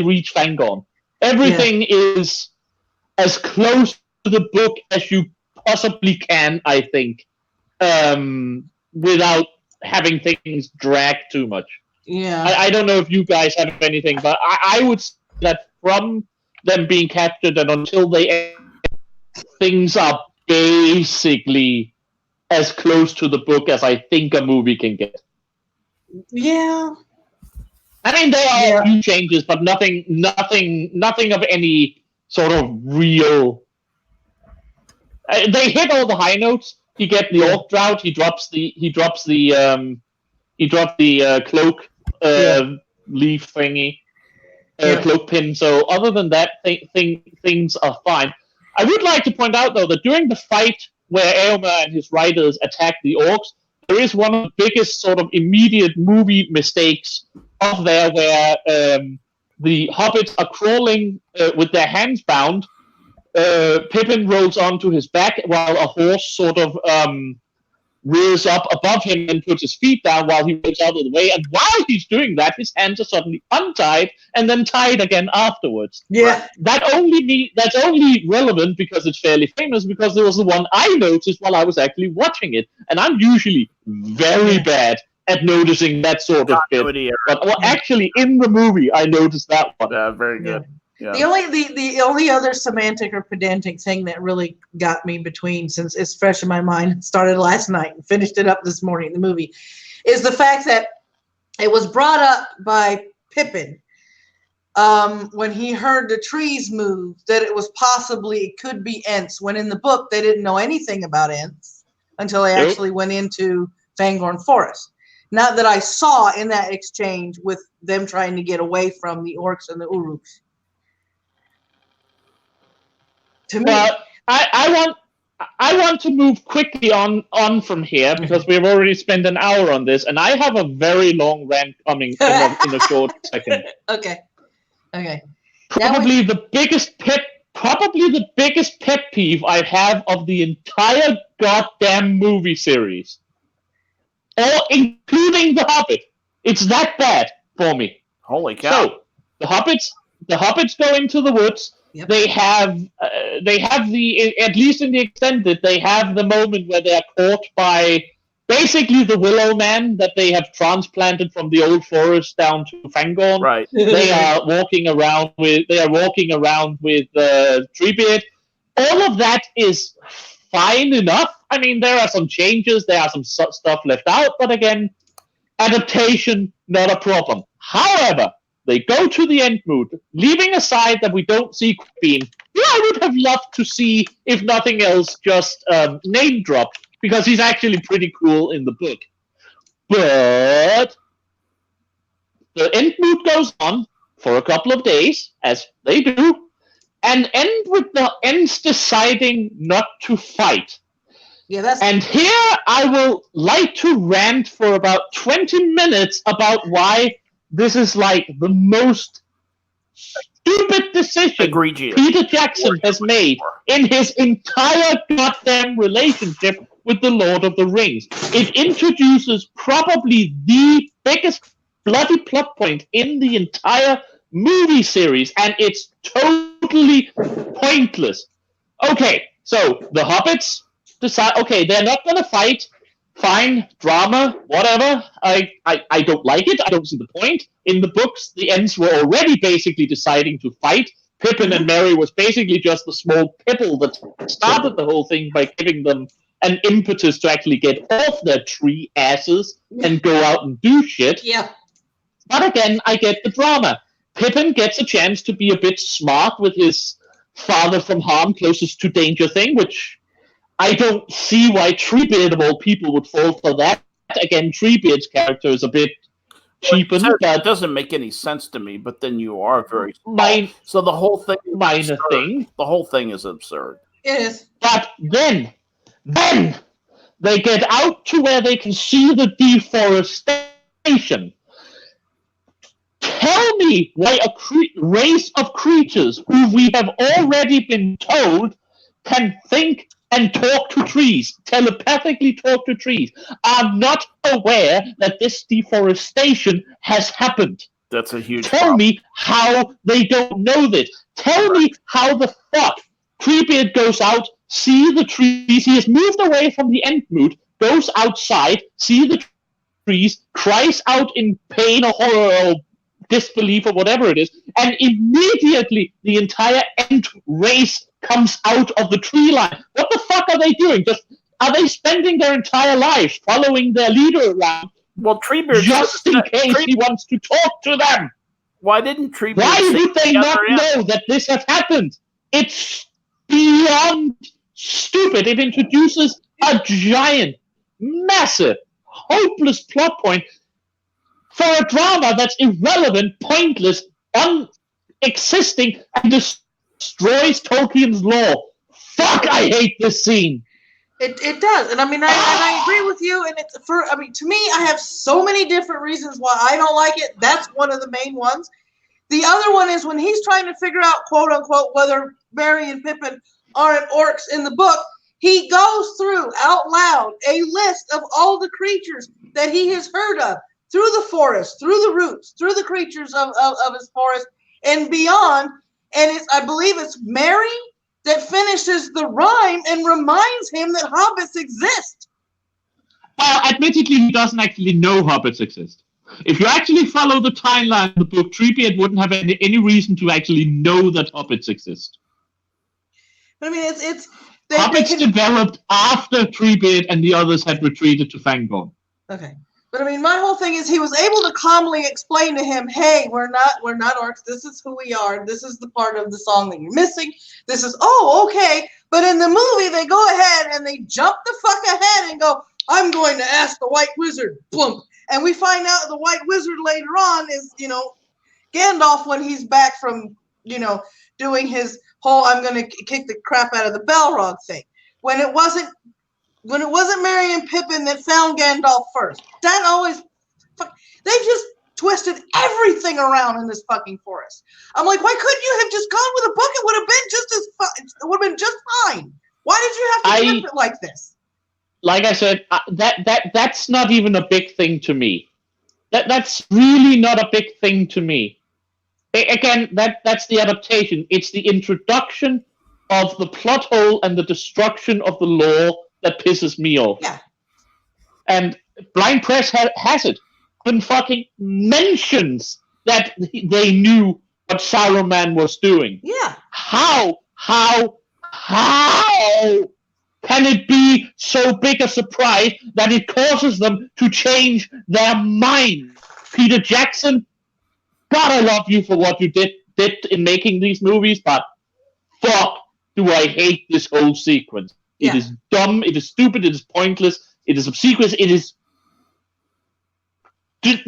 reach Fangorn. Everything is as close to the book as you possibly can, I think, without having things drag too much. Yeah. I don't know if you guys have anything, but I would say that from them being captured and until they end, things are basically as close to the book as I think a movie can get. Yeah. I mean, there are a few changes, but nothing of any sort of real. They hit all the high notes. You get the orc drought. He drops the cloak leaf thingy, cloak pin. So other than that, things are fine. I would like to point out though that during the fight where Éomer and his riders attack the orcs, there is one of the biggest sort of immediate movie mistakes of there where the hobbits are crawling with their hands bound. Pippin rolls onto his back while a horse sort of rears up above him and puts his feet down while he rolls out of the way. And while he's doing that, his hands are suddenly untied and then tied again afterwards. Yeah. That's only relevant because it's fairly famous, because there was the one I noticed while I was actually watching it. And I'm usually very bad at noticing that sort of bit. But actually, in the movie, I noticed that one. Very good. Yeah. The only other semantic or pedantic thing that really got me between, since it's fresh in my mind, started last night and finished it up this morning in the movie, is the fact that it was brought up by Pippin when he heard the trees move that it could be Ents, when in the book they didn't know anything about Ents until they actually went into Fangorn Forest. Not that I saw in that exchange with them trying to get away from the orcs and the Uruks. To me, but I want to move quickly on from here because we've already spent an hour on this, and I have a very long rant coming in a short second. Okay. Probably the biggest pet peeve I have of the entire goddamn movie series, or including The Hobbit. It's that bad for me. Holy cow! So the the hobbits go into the woods. Yep. They have the, at least in the extended, they have the moment where they are caught by basically the Willow Man that they have transplanted from the old forest down to Fangorn. Right. They are walking around with Treebeard. All of that is fine enough. I mean, there are some changes, there are some stuff left out, but again, adaptation, not a problem. However, they go to the end mood, leaving aside that we don't see Bean, who I would have loved to see, if nothing else, just name drop, because he's actually pretty cool in the book. But the end mood goes on for a couple of days, as they do, and end with the Ents deciding not to fight. Yeah, and here I will like to rant for about 20 minutes about why this is like the most stupid decision Peter Jackson has made in his entire goddamn relationship with the Lord of the Rings. It introduces probably the biggest bloody plot point in the entire movie series, and it's totally pointless. Okay, so the hobbits decide, okay, they're not going to fight. Fine, drama, whatever. I don't like it. I don't see the point. In the books, the Ents were already basically deciding to fight. Pippin and Merry was basically just a small pibble that started the whole thing by giving them an impetus to actually get off their tree asses and go out and do shit. Yeah. But again, I get the drama. Pippin gets a chance to be a bit smart with his father from harm closest to danger thing, which I don't see why Treebeard of all people would fall for that. Again, Treebeard's character is a bit cheapened. That doesn't make any sense to me, but then you are very small. So the whole thing is minor absurd. Thing. The whole thing is absurd. It is. But then they get out to where they can see the deforestation. Tell me why a race of creatures who we have already been told can think and talk to trees, telepathically talk to trees, are not aware that this deforestation has happened. That's a huge Tell problem. me how they don't know this. Tell me how the fuck Treebeard goes out, see the trees, he has moved away from the end mood, goes outside, see the trees, cries out in pain or horror or disbelief or whatever it is, and immediately the entire Ent race comes out of the tree line. What the fuck are they doing? Are they spending their entire lives following their leader around? Well, Treebeard just in case he wants to talk to them. Why didn't Treebeard? Why would they not know that this has happened? It's beyond stupid. It introduces a giant, massive, hopeless plot point for a drama that's irrelevant, pointless, unexisting, and destroys Tolkien's lore. Fuck, I hate this scene. It does, and I mean, I agree with you. And to me, I have so many different reasons why I don't like it. That's one of the main ones. The other one is when he's trying to figure out, quote unquote, whether Merry and Pippin aren't orcs in the book. He goes through out loud a list of all the creatures that he has heard of through the forest, through the roots, through the creatures of his forest and beyond. And I believe it's Merry that finishes the rhyme and reminds him that hobbits exist. Well, admittedly, he doesn't actually know hobbits exist. If you actually follow the timeline of the book, Treebeard wouldn't have any reason to actually know that hobbits exist. But I mean, hobbits developed after Treebeard and the others had retreated to Fangorn. Okay. But I mean, my whole thing is he was able to calmly explain to him, hey, we're not orcs. This is who we are. This is the part of the song that you're missing. This is, okay. But in the movie, they go ahead and they jump the fuck ahead and go, I'm going to ask the White Wizard. Boom. And we find out the White Wizard later on is, Gandalf when he's back from, doing his whole I'm going to kick the crap out of the Balrog thing. When it wasn't Merry and Pippin that found Gandalf first. That always... They just twisted everything around in this fucking forest. I'm like, why couldn't you have just gone with a book? It would have been just as fun. It would have been just fine. Why did you have to flip it like this? Like I said, that's not even a big thing to me. That's really not a big thing to me. again, that's the adaptation. It's the introduction of the plot hole and the destruction of the lore that pisses me off. Yeah. And Blind Press has it. Even fucking mentions that they knew what Saruman was doing. Yeah. How can it be so big a surprise that it causes them to change their mind? Peter Jackson, God, I love you for what you did in making these movies, but fuck, do I hate this whole sequence. Yeah. It is dumb, it is stupid, it is pointless, it is obsequious, it is... It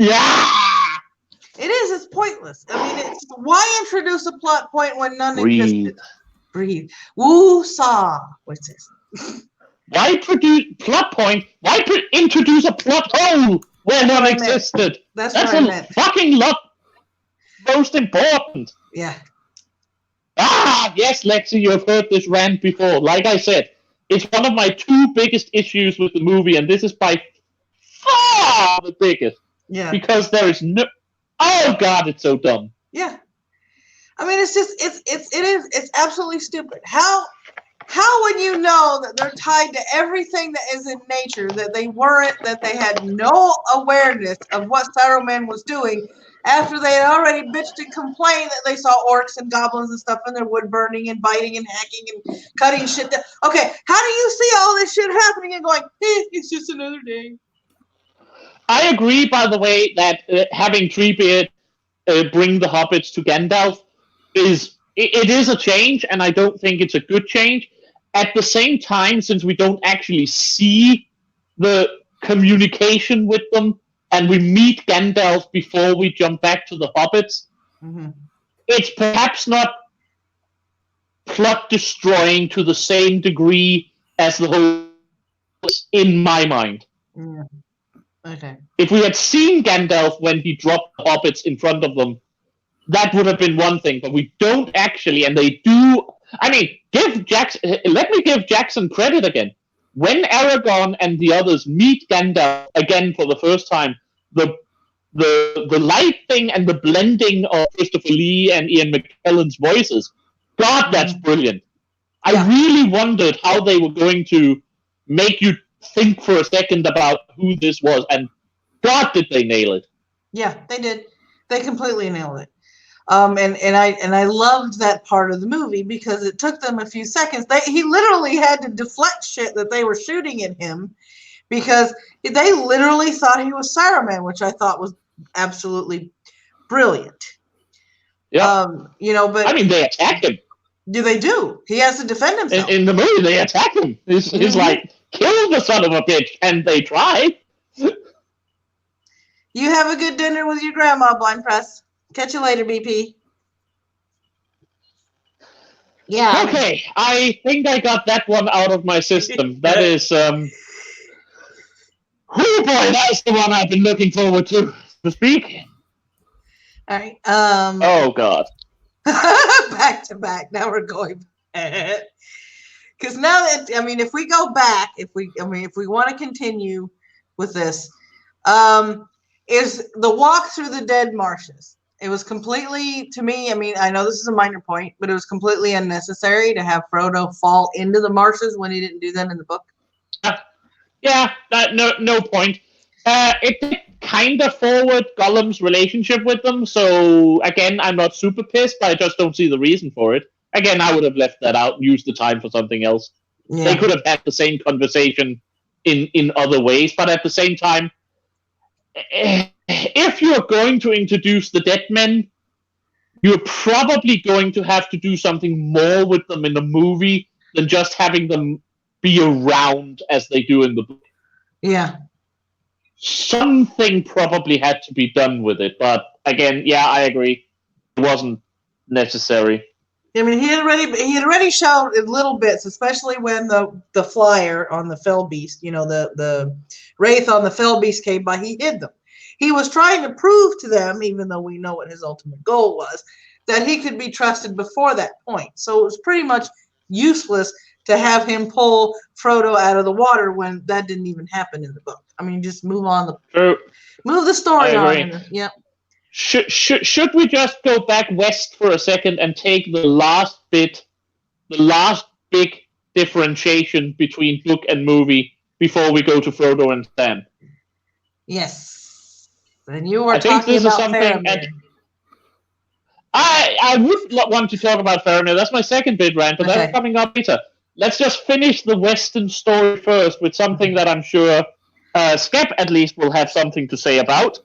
is. It's pointless. I mean, why introduce a plot point when none existed? Breathe. Woo-saw. What's this? Why produce plot point? Why introduce a plot hole where none existed? That's what I meant. Fucking most important. Yeah. Yes, Lexi, you have heard this rant before. Like I said, it's one of my 2 biggest issues with the movie, and this is by far the biggest. Yeah. Because there is no... Oh, God, it's so dumb. Yeah. I mean, it's just, it's absolutely stupid. How when you know that they're tied to everything that is in nature, that they had no awareness of what Saruman was doing after they had already bitched and complained that they saw orcs and goblins and stuff in their wood burning and biting and hacking and cutting shit down. Okay, how do you see all this shit happening and going, it's just another day? I agree, by the way, that having Treebeard bring the hobbits to Gandalf is a change, and I don't think it's a good change. At the same time, since we don't actually see the communication with them, and we meet Gandalf before we jump back to the hobbits, it's perhaps not plot destroying to the same degree as the whole, in my mind. Yeah. Okay. If we had seen Gandalf when he dropped the hobbits in front of them, that would have been one thing, but we don't actually, and they do. I mean, let me give Jackson credit again. When Aragorn and the others meet Gandalf again for the first time, the lighting and the blending of Christopher Lee and Ian McKellen's voices, God, that's brilliant. I really wondered how they were going to make you think for a second about who this was, and God, did they nail it. Yeah, they did. They completely nailed it. And I loved that part of the movie because it took them a few seconds. He literally had to deflect shit that they were shooting at him because they literally thought he was Saruman, which I thought was absolutely brilliant. Yeah. But I mean, they attacked him. They do. He has to defend himself. In the movie, they attack him. He's like, kill the son of a bitch, and they try. You have a good dinner with your grandma, Blind Press. Catch you later, BP. Yeah. Okay, I think I got that one out of my system. That is, oh boy, that's the one I've been looking forward to speak. All right. Oh God. Back to back. Now we're going back. Because now that if we go back, if we want to continue with this, is the walk through the dead marshes. It was completely, to me, I know this is a minor point, but it was completely unnecessary to have Frodo fall into the marshes when he didn't do that in the book. Yeah, no point. It did kind of forward Gollum's relationship with them, so again, I'm not super pissed, but I just don't see the reason for it. Again, I would have left that out and used the time for something else. Yeah. They could have had the same conversation in other ways, but at the same time, if you're going to introduce the dead men, you're probably going to have to do something more with them in the movie than just having them be around as they do in the book. Yeah. Something probably had to be done with it, but again, yeah, I agree. It wasn't necessary. He had already shown in little bits, especially when the flyer on the fell beast, the wraith on the fell beast came by, he hid them. He was trying to prove to them, even though we know what his ultimate goal was, that he could be trusted before that point. So it was pretty much useless to have him pull Frodo out of the water when that didn't even happen in the book. Just move on. Move the story on. Yep. Should we just go back west for a second and take the last big differentiation between book and movie before we go to Frodo and Sam? Yes. And you were talking about Faramir. I would want to talk about Faramir. That's my second big rant, but that's coming up later. Let's just finish the Western story first with something that I'm sure Skep at least will have something to say about,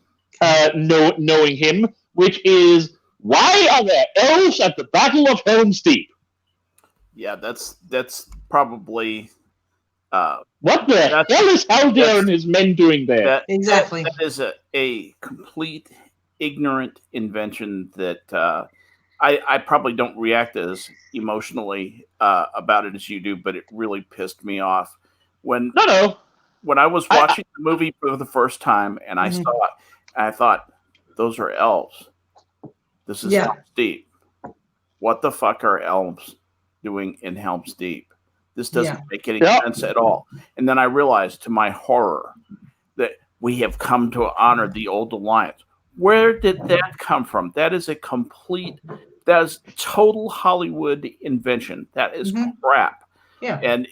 knowing him, which is, why are there elves at the Battle of Helm's Deep? Yeah, that's probably... what the hell is Haldir and his men doing there? Exactly. That is a complete ignorant invention that I probably don't react as emotionally about it as you do, but it really pissed me off. When I was watching the movie for the first time and I saw it, and I thought, those are elves. This is Helm's Deep. What the fuck are elves doing in Helm's Deep? This doesn't make any sense at all. And then I realized, to my horror, that we have come to honor the old alliance. Where did that come from? That is total Hollywood invention. That is crap. Yeah. And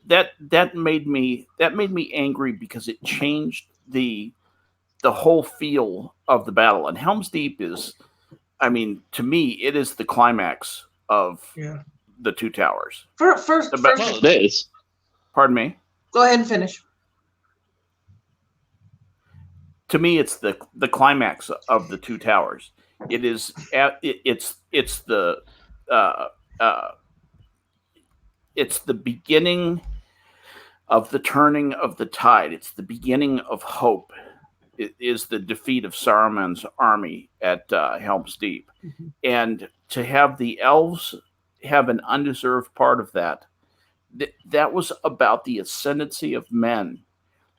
that made me angry because it changed the whole feel of the battle. And Helm's Deep is, I mean, to me, it is the climax of the Two Towers. First, it is. Pardon me? Go ahead and finish. To me, it's the climax of the Two Towers. It is it's the beginning of the turning of the tide. It's the beginning of hope. It is the defeat of Saruman's army at Helm's Deep, and to have the elves have an undeserved part of that. That was about the ascendancy of men.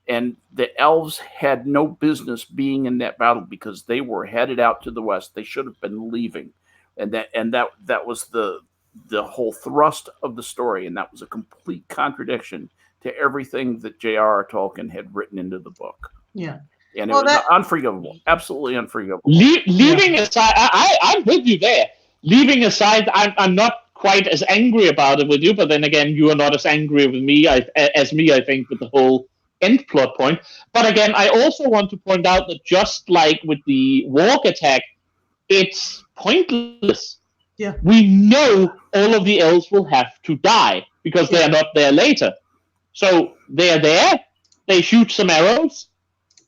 And the elves had no business being in that battle because they were headed out to the west. They should have been leaving, and that was the whole thrust of the story. And that was a complete contradiction to everything that J.R.R. Tolkien had written into the book. Yeah, and it was unforgivable, absolutely unforgivable. Leaving aside, I'm with you there. Leaving aside, I'm not quite as angry about it with you, but then again, you are not as angry with me as me. I think with the whole end plot point. But again, I also want to point out that just like with the walk attack, it's pointless. Yeah. We know all of the elves will have to die because they are not there later. So they're there, they shoot some arrows,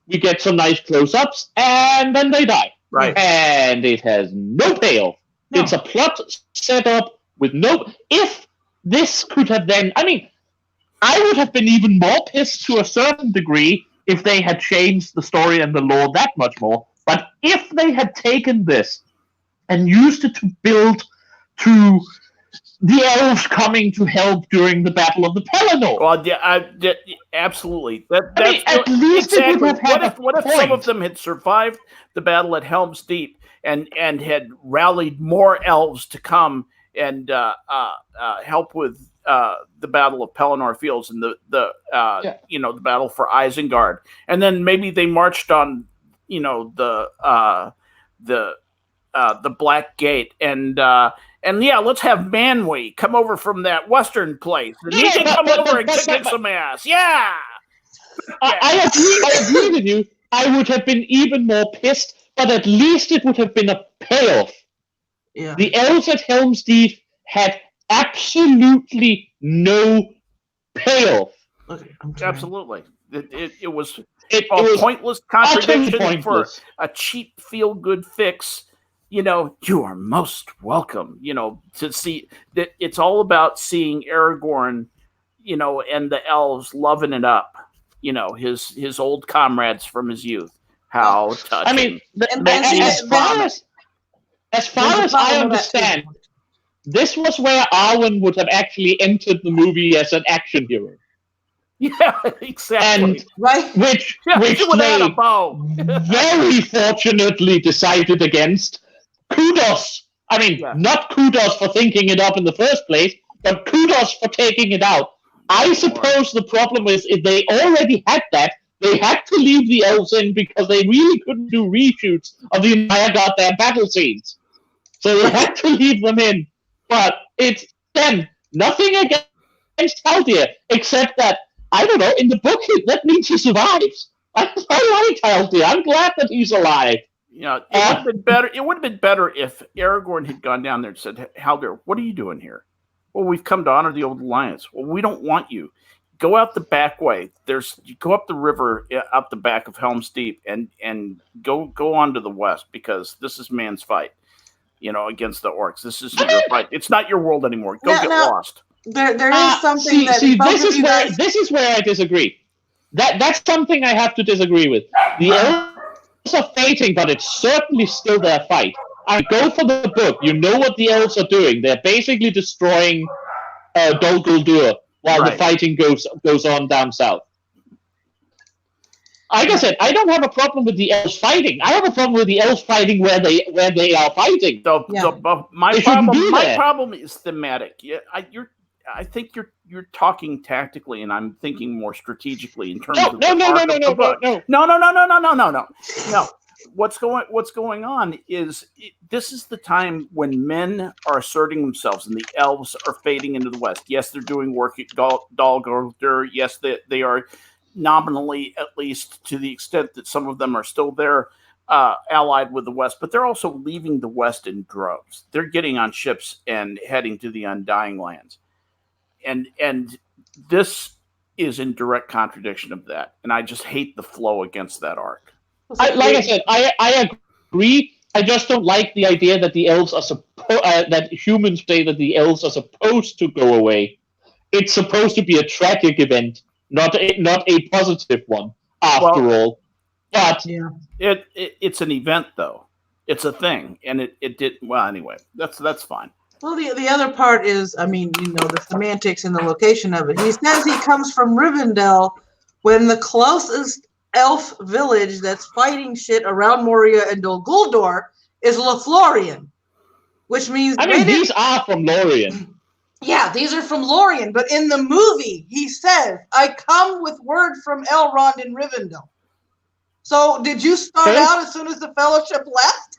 we get some nice close-ups, and then they die. Right. And it has no payoff. No. It's a plot set up with no... If this could have then... I mean, I would have been even more pissed to a certain degree if they had changed the story and the lore that much more. But if they had taken this and used it to build to the elves coming to help during the Battle of the Pelennor. Well, absolutely. At least exactly. It would have had what if some of them had survived the battle at Helm's Deep and had rallied more elves to come and help with the Battle of Pelennor Fields and the battle for Isengard, and then maybe they marched on the Black Gate and let's have Manwë come over from that western place and he can come over and kick some ass. Yeah. I agree with you. I would have been even more pissed, but at least it would have been a payoff. Yeah. The elves at Helm's Deep had absolutely no payoff. Okay, absolutely. It was a pointless contradiction for a cheap feel-good fix. You are most welcome, to see that it's all about seeing Aragorn, and the elves loving it up, his old comrades from his youth. How touching. I mean, as far as I understand, this was where Arwen would have actually entered the movie as an action hero. Yeah, exactly. Right. Which they very fortunately decided against. Kudos. I mean, not kudos for thinking it up in the first place, but kudos for taking it out. I suppose the problem is if they already had that, They had to leave the elves in because they really couldn't do reshoots of the entire goddamn battle scenes. So they had to leave them in. But it's, again, nothing against Haldir, except that, I don't know, in the book, that means he survives. I like Haldir. I'm glad that he's alive. You know, it would have been better. It would have been better if Aragorn had gone down there and said, "Haldir, what are you doing here?" "Well, we've come to honor the old alliance." "Well, we don't want you. Go out the back way. You go up the river out the back of Helm's Deep and go on to the west, because this is man's fight. You know, against the orcs. This isn't your fight. It's not your world anymore. Go get lost." There is something this is where I disagree. That's something I have to disagree with. The elves are fighting, but it's certainly still their fight. I go for the book. You know what the elves are doing. They're basically destroying Dol Guldur while the fighting goes on down south. Like I said, I don't have a problem with the elves fighting. I have a problem with the elves fighting where they are fighting. My problem is thematic. Yeah, I think you're talking tactically, and I'm thinking more strategically in terms of No. What's going on is this is the time when men are asserting themselves, and the elves are fading into the west. Yes, they're doing work at Dol Guldur. Yes, they are nominally, at least to the extent that some of them are still there, allied with the West, but they're also leaving the West in droves. They're getting on ships and heading to the Undying Lands. And this is in direct contradiction of that. And I just hate the flow against that arc. I agree. I just don't like the idea that the elves are that humans say that the elves are supposed to go away. It's supposed to be a tragic event, not a positive one, after all. But it's an event, though. It's a thing, and it did well. Anyway, that's fine. Well, the other part is, I mean, you know, the semantics and the location of it. He says he comes from Rivendell, when the closest elf village that's fighting shit around Moria and Dol Guldur is Lothlorien, which means these are from Lorien. Yeah, these are from Lorien, but in the movie, he says, "I come with word from Elrond in Rivendell." So, did you start out as soon as the Fellowship left?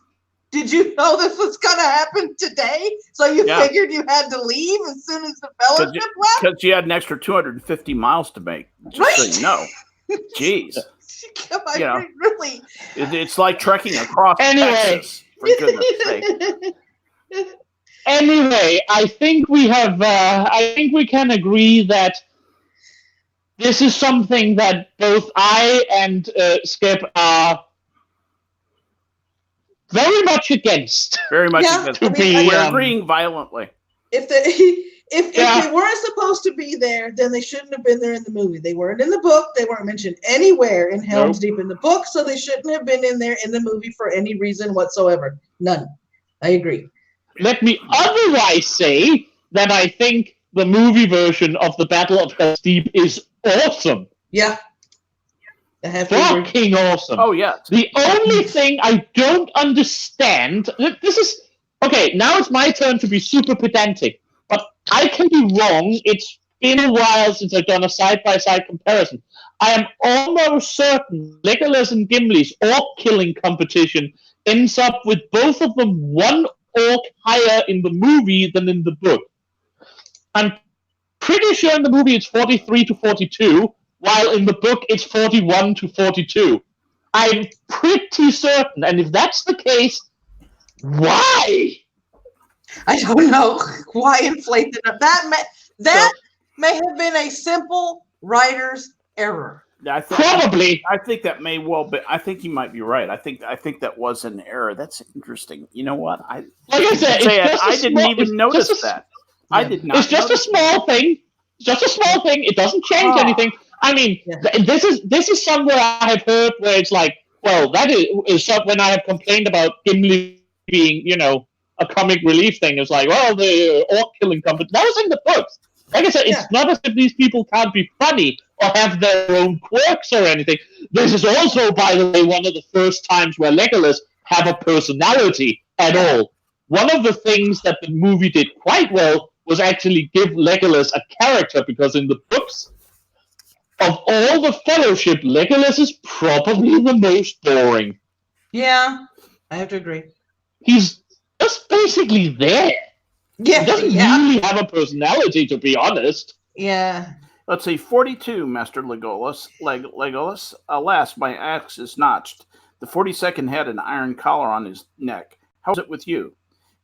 Did you know this was going to happen today? So you figured you had to leave as soon as the Fellowship left? Because you had an extra 250 miles to make. Just so you know. Jeez. Really? It's like trekking across Texas, for goodness sake. Anyway, I think we can agree that this is something that both I and Skep are very much against. Very much against. We're agreeing violently. If they weren't supposed to be there, then they shouldn't have been there in the movie. They weren't in the book. They weren't mentioned anywhere in Helm's Deep in the book, so they shouldn't have been in there in the movie for any reason whatsoever. None. I agree. Let me otherwise say that I think the movie version of the Battle of Helm's Deep is awesome. Yeah. Fucking awesome. Oh, yeah. The only thing I don't understand, this is, okay, now it's my turn to be super pedantic, but I can be wrong. It's been a while since I've done a side-by-side comparison. I am almost certain Legolas and Gimli's orc-killing competition ends up with both of them one orc higher in the movie than in the book. I'm pretty sure in the movie it's 43 to 42, while in the book it's 41 to 42. I'm pretty certain, and if that's the case, why? I don't know. Why inflate it up? That may have been a simple writer's error. Probably. I think that may well be. I think you might be right. I think that was an error. That's interesting. You know what? I didn't even notice that. I did not. It's just a small thing. Just a small thing. It doesn't change anything. I mean, this is somewhere I have heard where it's like, well, that is when I have complained about Gimli being, you know, a comic relief thing. It's like, well, the orc killing company. That was in the books. Like I said, it's not as if these people can't be funny or have their own quirks or anything. This is also, by the way, one of the first times where Legolas have a personality at all. One of the things that the movie did quite well was actually give Legolas a character, because in the books, of all the Fellowship, Legolas is probably the most boring. Yeah, I have to agree. He's just basically there. Yeah, He doesn't really have a personality, to be honest. Yeah. Let's see, 42, Master Legolas. Legolas. Alas, my axe is notched. The 42nd had an iron collar on his neck. How's it with you?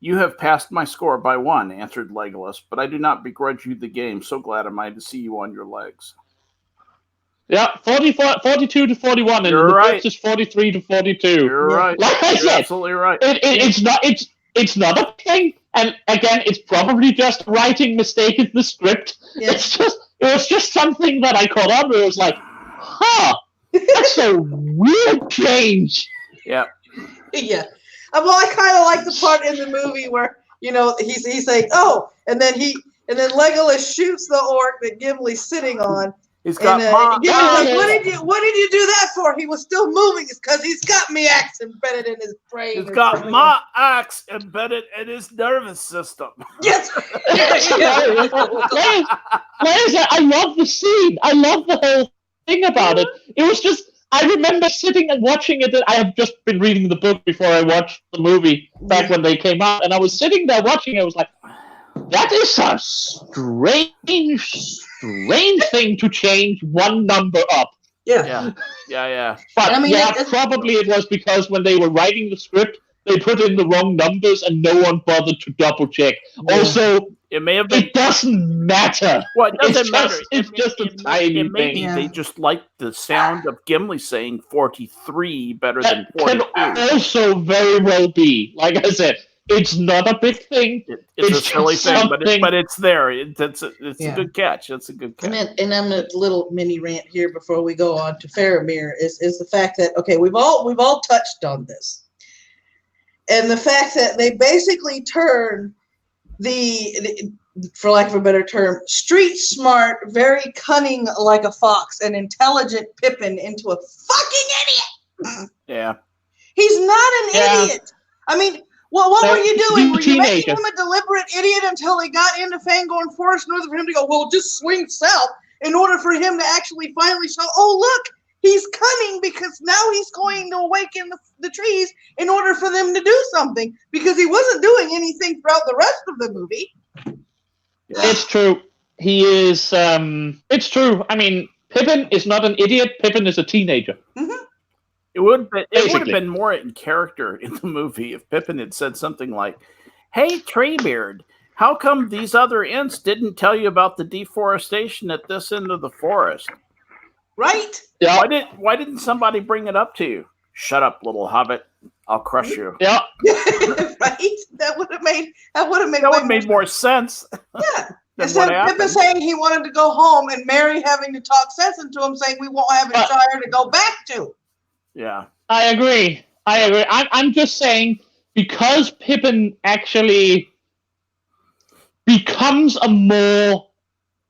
You have passed my score by 1, answered Legolas, but I do not begrudge you the game. So glad am I to see you on your legs. Yeah, 42 to 41, and You're the right. books is 43 to 42. You're right. Like I You're said, absolutely right. It's not a thing, and again, it's probably just a writing mistake in the script. Yeah. It was just something that I caught on. Where it was like, that's a weird change. Yeah. Yeah. Well, I kind of like the part in the movie where, he's saying, oh, and then Legolas shoots the orc that Gimli's sitting on. He's got Gimli's like, what did you do that for? He was still moving. It's because he's got me axe embedded in his brain. He's got my axe embedded in his nervous system. Yes. I love the scene. I love the whole thing about it. It was just, I remember sitting and watching it. I have just been reading the book before I watched the movie back when they came out, and I was sitting there watching it. I was like, that is a strange thing to change one number up. Yeah. But probably it was because when they were writing the script, they put in the wrong numbers and no one bothered to double check. Yeah. Also, it may have been. It doesn't matter. Well, it doesn't matter. It's just a tiny thing. Yeah. They just like the sound of Gimli saying 43 better than 42. Can also very well be. Like I said, it's not a big thing. It's a silly thing, but it's there. It's a good catch. It's a good catch. And I'm a little mini rant here before we go on to Faramir is the fact that we've all touched on this. And the fact that they basically turn the for lack of a better term, street smart, very cunning like a fox, and intelligent Pippin into a fucking idiot. Yeah. He's not an idiot. I mean, what were you doing? Were you making him a deliberate idiot until he got into Fangorn Forest in order for him to go, well, just swing south, in order for him to actually finally show, oh, look, he's cunning because now he's going to awaken the trees in order for them to do something, because he wasn't doing anything throughout the rest of the movie. Yeah. It's true. He is, it's true. I mean, Pippin is not an idiot. Pippin is a teenager. Mm-hmm. It would have been more in character in the movie if Pippin had said something like, hey, Treebeard, how come these other Ents didn't tell you about the deforestation at this end of the forest? Right? Yeah. Why didn't somebody bring it up to you? Shut up, little hobbit. I'll crush you. Yeah. Right? That would have made more sense. Yeah. Instead of Pippin saying he wanted to go home and Merry having to talk sense into him saying we won't have a Shire to go back to. Yeah. I agree. I'm just saying, because Pippin actually becomes a more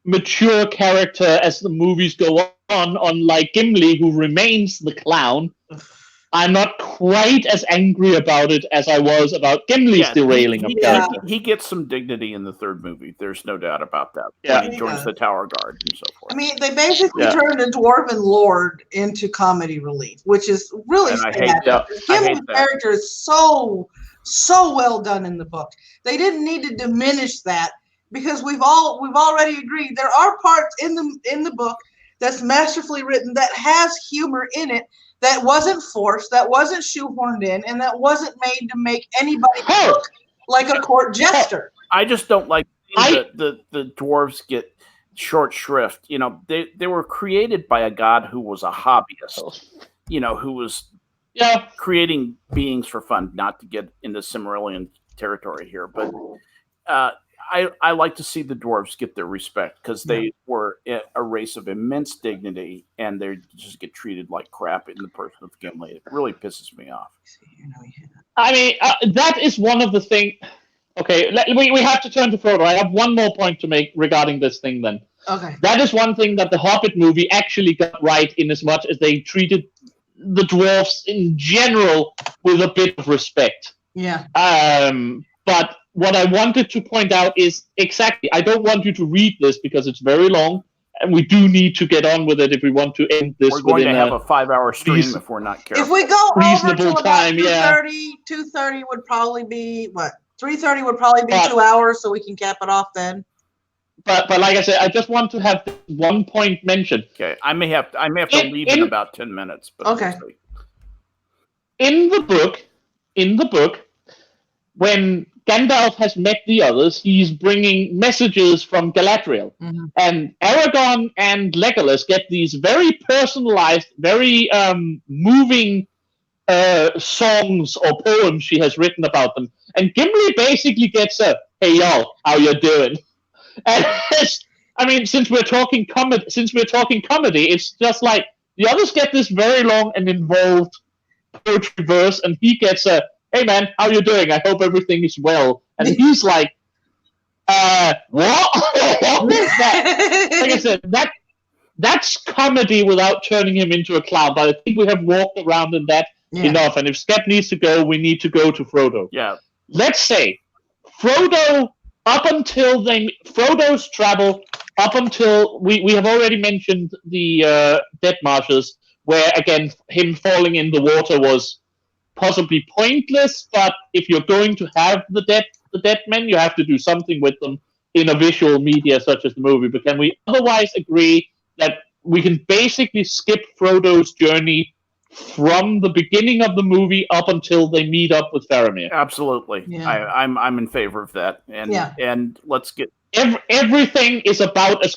mature character as the movies go on, unlike Gimli, who remains the clown, I'm not quite as angry about it as I was about Gimli's derailing of character. He gets some dignity in the third movie. There's no doubt about that. Yeah. When he joins the Tower Guard and so forth. I mean, they basically turned a dwarven lord into comedy relief, which is really sad. Gimli's character is so well done in the book. They didn't need to diminish that, because we've already agreed there are parts in the book that's masterfully written that has humor in it, that wasn't forced, that wasn't shoehorned in, and that wasn't made to make anybody look like a court jester. I just don't like the dwarves get short shrift. You know, they were created by a god who was a hobbyist, who was creating beings for fun, not to get into Silmarillion territory here, but I like to see the dwarves get their respect, because they were a race of immense dignity, and they just get treated like crap in the person of Gimli. It really pisses me off. I mean, that is one of the things. Okay, we have to turn to Frodo. I have one more point to make regarding this thing then. Okay. That is one thing that the Hobbit movie actually got right, in as much as they treated the dwarves in general with a bit of respect. Yeah. But what I wanted to point out is exactly, I don't want you to read this because it's very long, and we do need to get on with it if we want to end this. We're going to have a 5-hour stream if we're not careful. If we go over to about 2:30, 2:30 would probably be what? 3:30 would probably be 2 hours, so we can cap it off then. But like I said, I just want to have one point mentioned. Okay, I may have to leave in about 10 minutes. But okay. In the book, when Gandalf has met the others, he's bringing messages from Galadriel. Mm-hmm. And Aragorn and Legolas get these very personalized, very moving songs or poems she has written about them. And Gimli basically gets a, "Hey y'all, how you doing?" And I mean, since we're talking comedy, it's just like the others get this very long and involved poetry verse, and he gets a, "Hey man, how you doing? I hope everything is well." And he's like, what? What is that? Like I said, that's comedy without turning him into a clown. But I think we have walked around in that enough. And if Skep needs to go, we need to go to Frodo. Yeah. Let's say Frodo's travel up until we have already mentioned the Dead Marshes, where again him falling in the water was possibly pointless, but if you're going to have the dead men, you have to do something with them in a visual media such as the movie. But can we otherwise agree that we can basically skip Frodo's journey from the beginning of the movie up until they meet up with Faramir? Absolutely. Yeah. I'm in favor of that. And let's get everything is about as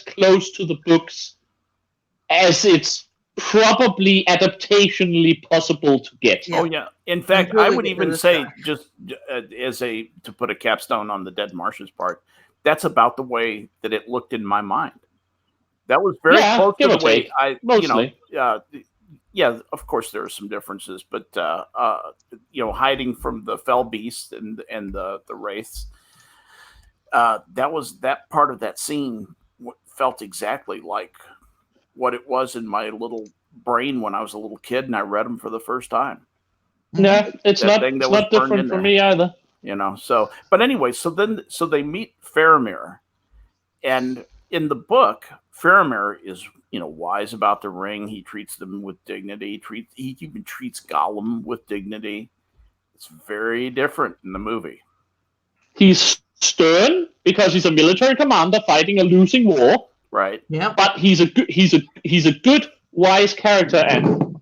close to the books as it's probably adaptationally possible to get. Oh yeah. In fact, I would even say, just to put a capstone on the Dead Marshes part, that's about the way that it looked in my mind. That was very close to the way mostly. Yeah, of course there are some differences, but hiding from the fell beast and the wraiths, that part of that scene felt exactly like what it was in my little brain when I was a little kid and I read them for the first time. No, it's not different for me either. But anyway, so they meet Faramir, and in the book, Faramir is, wise about the ring. He treats them with dignity. He even treats Gollum with dignity. It's very different in the movie. He's stern because he's a military commander fighting a losing war. Right. Yeah. But he's a good, wise character, and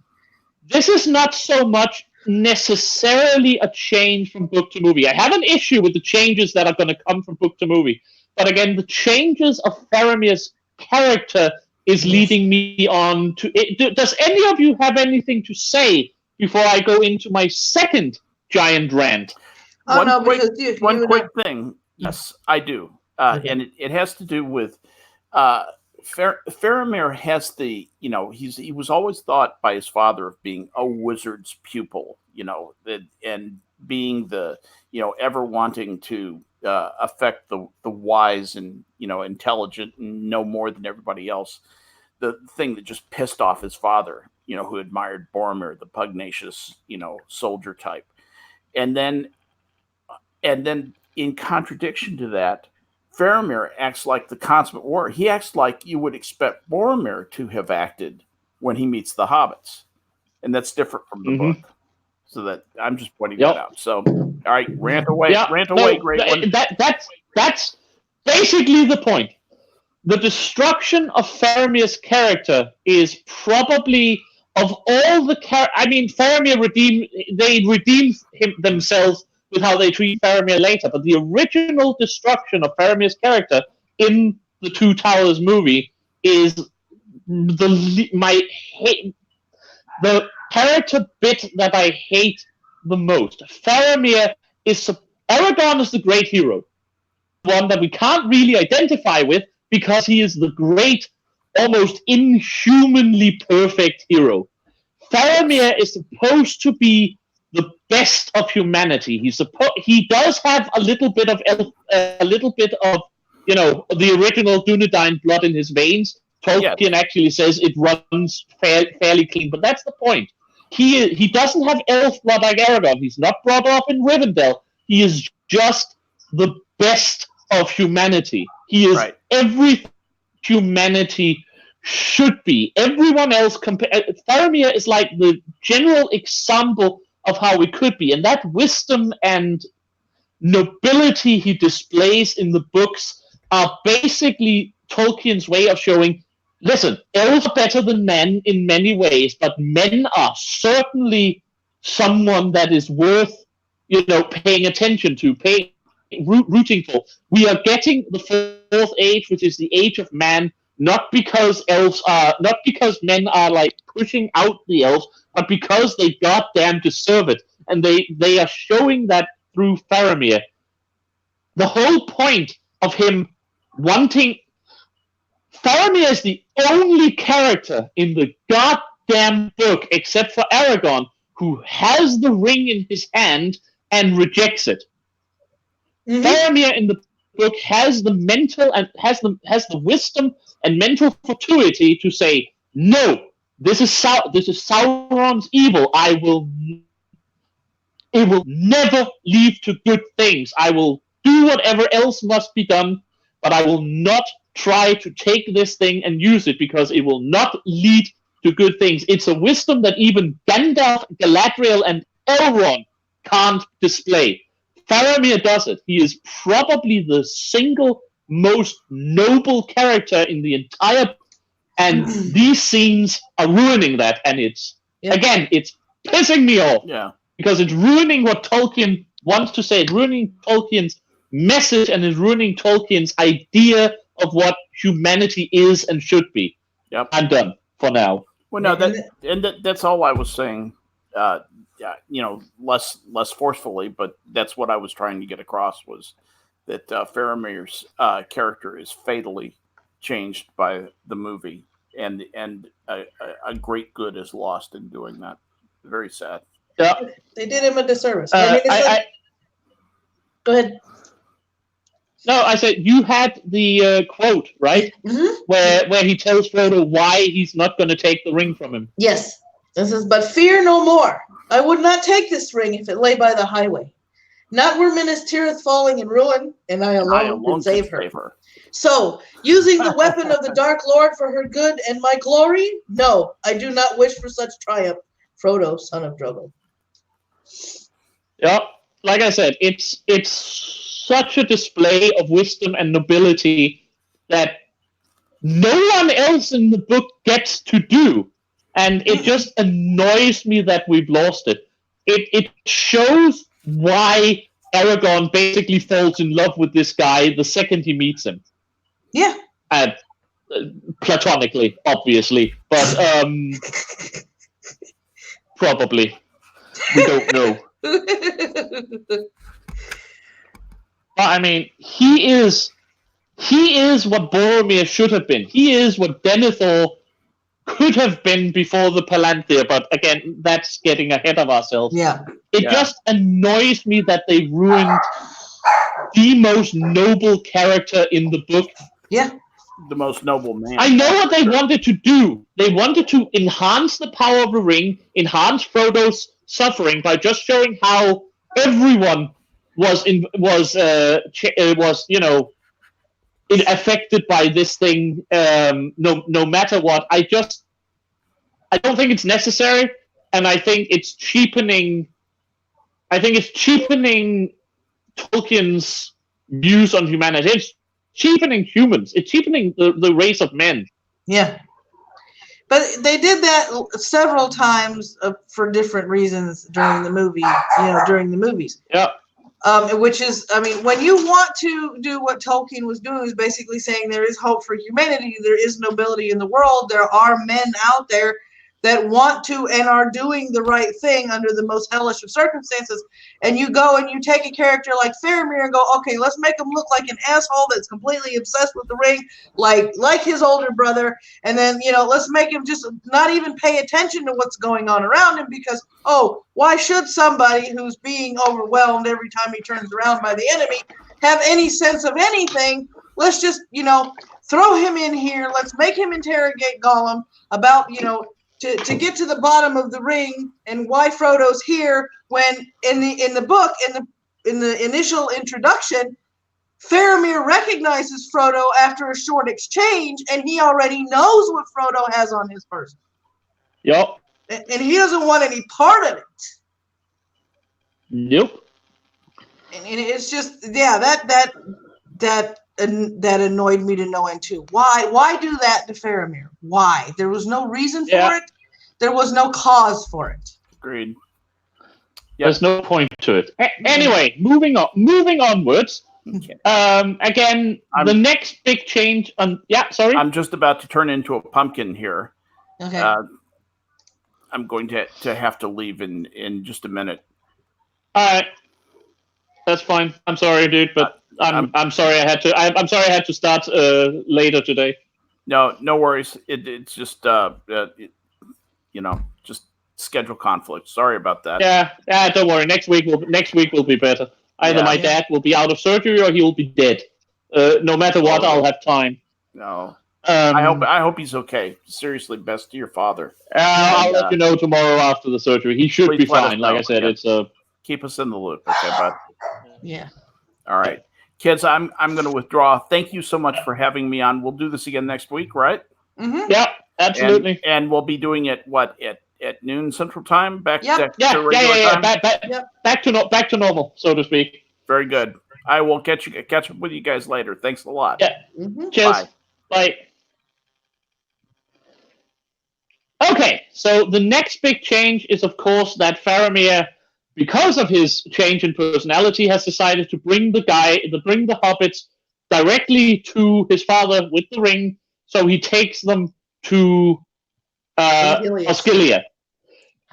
this is not so much necessarily a change from book to movie. I have an issue with the changes that are going to come from book to movie, but again, the changes of Faramir's character is leading me on to it. Does any of you have anything to say before I go into my second giant rant? One quick thing. Yes, I do. Okay. And it has to do with Faramir has the, he was always thought by his father of being a wizard's pupil, and being the, ever wanting to affect the wise and, intelligent and know more than everybody else. The thing that just pissed off his father, who admired Boromir, the pugnacious, soldier type. And then in contradiction to that, Faramir acts like the consummate warrior. He acts like you would expect Boromir to have acted when he meets the hobbits. And that's different from the book. So that I'm just pointing that out. So, all right, rant away. Great one. That's basically the point. The destruction of Faramir's character is probably, of all the Faramir redeem themselves with how they treat Faramir later, but the original destruction of Faramir's character in the Two Towers movie is the character bit that I hate the most. Aragorn is the great hero, one that we can't really identify with because he is the great, almost inhumanly perfect hero. Faramir is supposed to be the best of humanity. He does have a little bit of the original Dunedain blood in his veins. Tolkien actually says it runs fairly clean, but that's the point. He doesn't have elf blood like Aragorn. He's not brought up in Rivendell. He is just the best of humanity. He is everything humanity should be. Everyone else, Faramir is like the general example of how we could be, and that wisdom and nobility he displays in the books are basically Tolkien's way of showing, listen, elves are better than men in many ways, but men are certainly someone that is worth, paying attention to, rooting for. We are getting the fourth age, which is the age of man, not because men are like pushing out the elves, but because they goddamn deserve it. And they are showing that through Faramir. The whole point of him wanting... Faramir is the only character in the goddamn book, except for Aragorn, who has the ring in his hand and rejects it. Mm-hmm. Faramir in the book has the mental and has the wisdom and mental fortitude to say, no, this is Sauron's evil. It will never lead to good things. I will do whatever else must be done, but I will not try to take this thing and use it because it will not lead to good things. It's a wisdom that even Gandalf, Galadriel, and Elrond can't display. Faramir does it. He is probably the single most noble character in the entire book, and these scenes are ruining that, and it's pissing me off. Yeah. Because it's ruining what Tolkien wants to say. It's ruining Tolkien's message, and it's ruining Tolkien's idea of what humanity is and should be. Yep. I'm done for now. Well, no, that's all I was saying. Less forcefully, but that's what I was trying to get across, was that Faramir's character is fatally changed by the movie, and a great good is lost in doing that. Very sad. Yeah, they did him a disservice. Go ahead. No, I said you had the quote, right? Mm-hmm. Where he tells Frodo why he's not going to take the ring from him. Yes. This is, but fear no more. I would not take this ring if it lay by the highway. Not were Minas Tirith falling in ruin, and I alone would save her. So, using the weapon of the Dark Lord for her good and my glory? No, I do not wish for such triumph, Frodo, son of Drogo. Yeah, like I said, it's such a display of wisdom and nobility that no one else in the book gets to do. And it just annoys me that we've lost it. It shows why Aragorn basically falls in love with this guy the second he meets him. Yeah. And platonically, obviously, but probably. We don't know. But I mean, he is what Boromir should have been. He is what Denethor could have been before the Palantir, but again, that's getting ahead of ourselves. Yeah. It just annoys me that they ruined the most noble character in the book. Yeah. The most noble man. I know what they wanted to do. They wanted to enhance the power of the ring, enhance Frodo's suffering by just showing how everyone was affected by this thing, no matter what. I don't think it's necessary, and I think it's cheapening. I think it's cheapening Tolkien's views on humanity. It's cheapening humans. It's cheapening the race of men. Yeah, but they did that several times for different reasons during the movie. During the movies. Yeah. Which is, I mean, when you want to do what Tolkien was doing, is basically saying there is hope for humanity, there is nobility in the world, there are men out there that want to and are doing the right thing under the most hellish of circumstances, and you go and you take a character like Faramir and go, okay, let's make him look like an asshole that's completely obsessed with the ring, like his older brother, and then, let's make him just not even pay attention to what's going on around him, because, why should somebody who's being overwhelmed every time he turns around by the enemy have any sense of anything? Let's just, throw him in here. Let's make him interrogate Gollum about, to get to the bottom of the ring and why Frodo's here, when in the book, in the initial introduction, Faramir recognizes Frodo after a short exchange, and he already knows what Frodo has on his person. Yep. And he doesn't want any part of it. Nope. And it's just, yeah, that annoyed me to no end too. Why do that to Faramir? Why? There was no reason for it. There was no cause for it. Agreed. Yep. There's no point to it. Anyway, moving onwards. Again, the next big change. Sorry. I'm just about to turn into a pumpkin here. Okay. I'm going to have to leave in just a minute. All right. That's fine. I'm sorry, dude, but I'm sorry I had to. I'm sorry I had to start later today. No worries. It's just just schedule conflict. Sorry about that. Yeah. Don't worry. Next week will be better. Either my dad will be out of surgery or he will be dead. No matter what, I'll have time. No. I hope he's okay. Seriously, best to your father. I'll let you know tomorrow after the surgery. He should be fine. Like I said, it's keep us in the loop, okay, bud? Yeah. All right, kids. I'm going to withdraw. Thank you so much for having me on. We'll do this again next week, right? Mm-hmm. Yeah, absolutely. And we'll be doing it at noon Central Time. Back to regular time. Back to normal, so to speak. Very good. I will catch up with you guys later. Thanks a lot. Yeah. Mm-hmm. Cheers. Bye. Okay, so the next big change is, of course, that Faramir, because of his change in personality, has decided to bring the hobbits directly to his father with the ring. So he takes them to Osgiliath.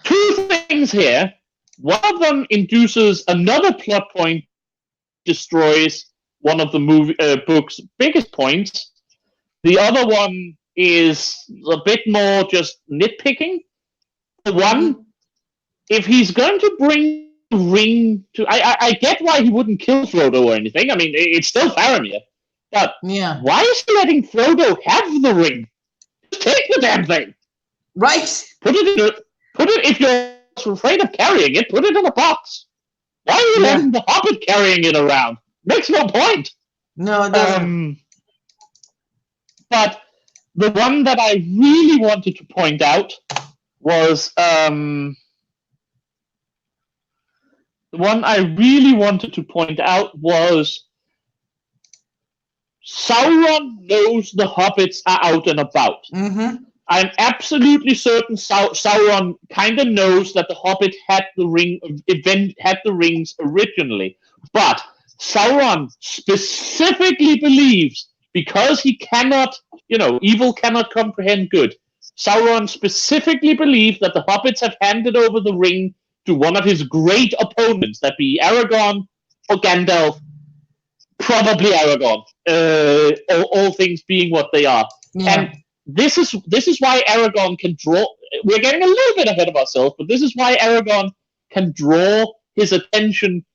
Two things here. One of them induces another plot point, destroys one of the book's biggest points. The other one is a bit more just nitpicking. The one, if he's going to bring the ring to... I get why he wouldn't kill Frodo or anything. I mean, it's still Faramir. But why is he letting Frodo have the ring? Just take the damn thing. Right. Put it if you're afraid of carrying it, put it in a box. Why are you letting the Hobbit carrying it around? Makes no point. No, it doesn't. But the one that I really wanted to point out was Sauron knows the hobbits are out and about. Mm-hmm. I'm absolutely certain Sauron kind of knows that the hobbit had the rings originally, but Sauron specifically believes, because he cannot, evil cannot comprehend good. Sauron specifically believes that the hobbits have handed over the ring to one of his great opponents, that be Aragorn or Gandalf, probably Aragorn, all things being what they are. Yeah. And this is why Aragorn can draw... We're getting a little bit ahead of ourselves, but this is why Aragorn can draw his attention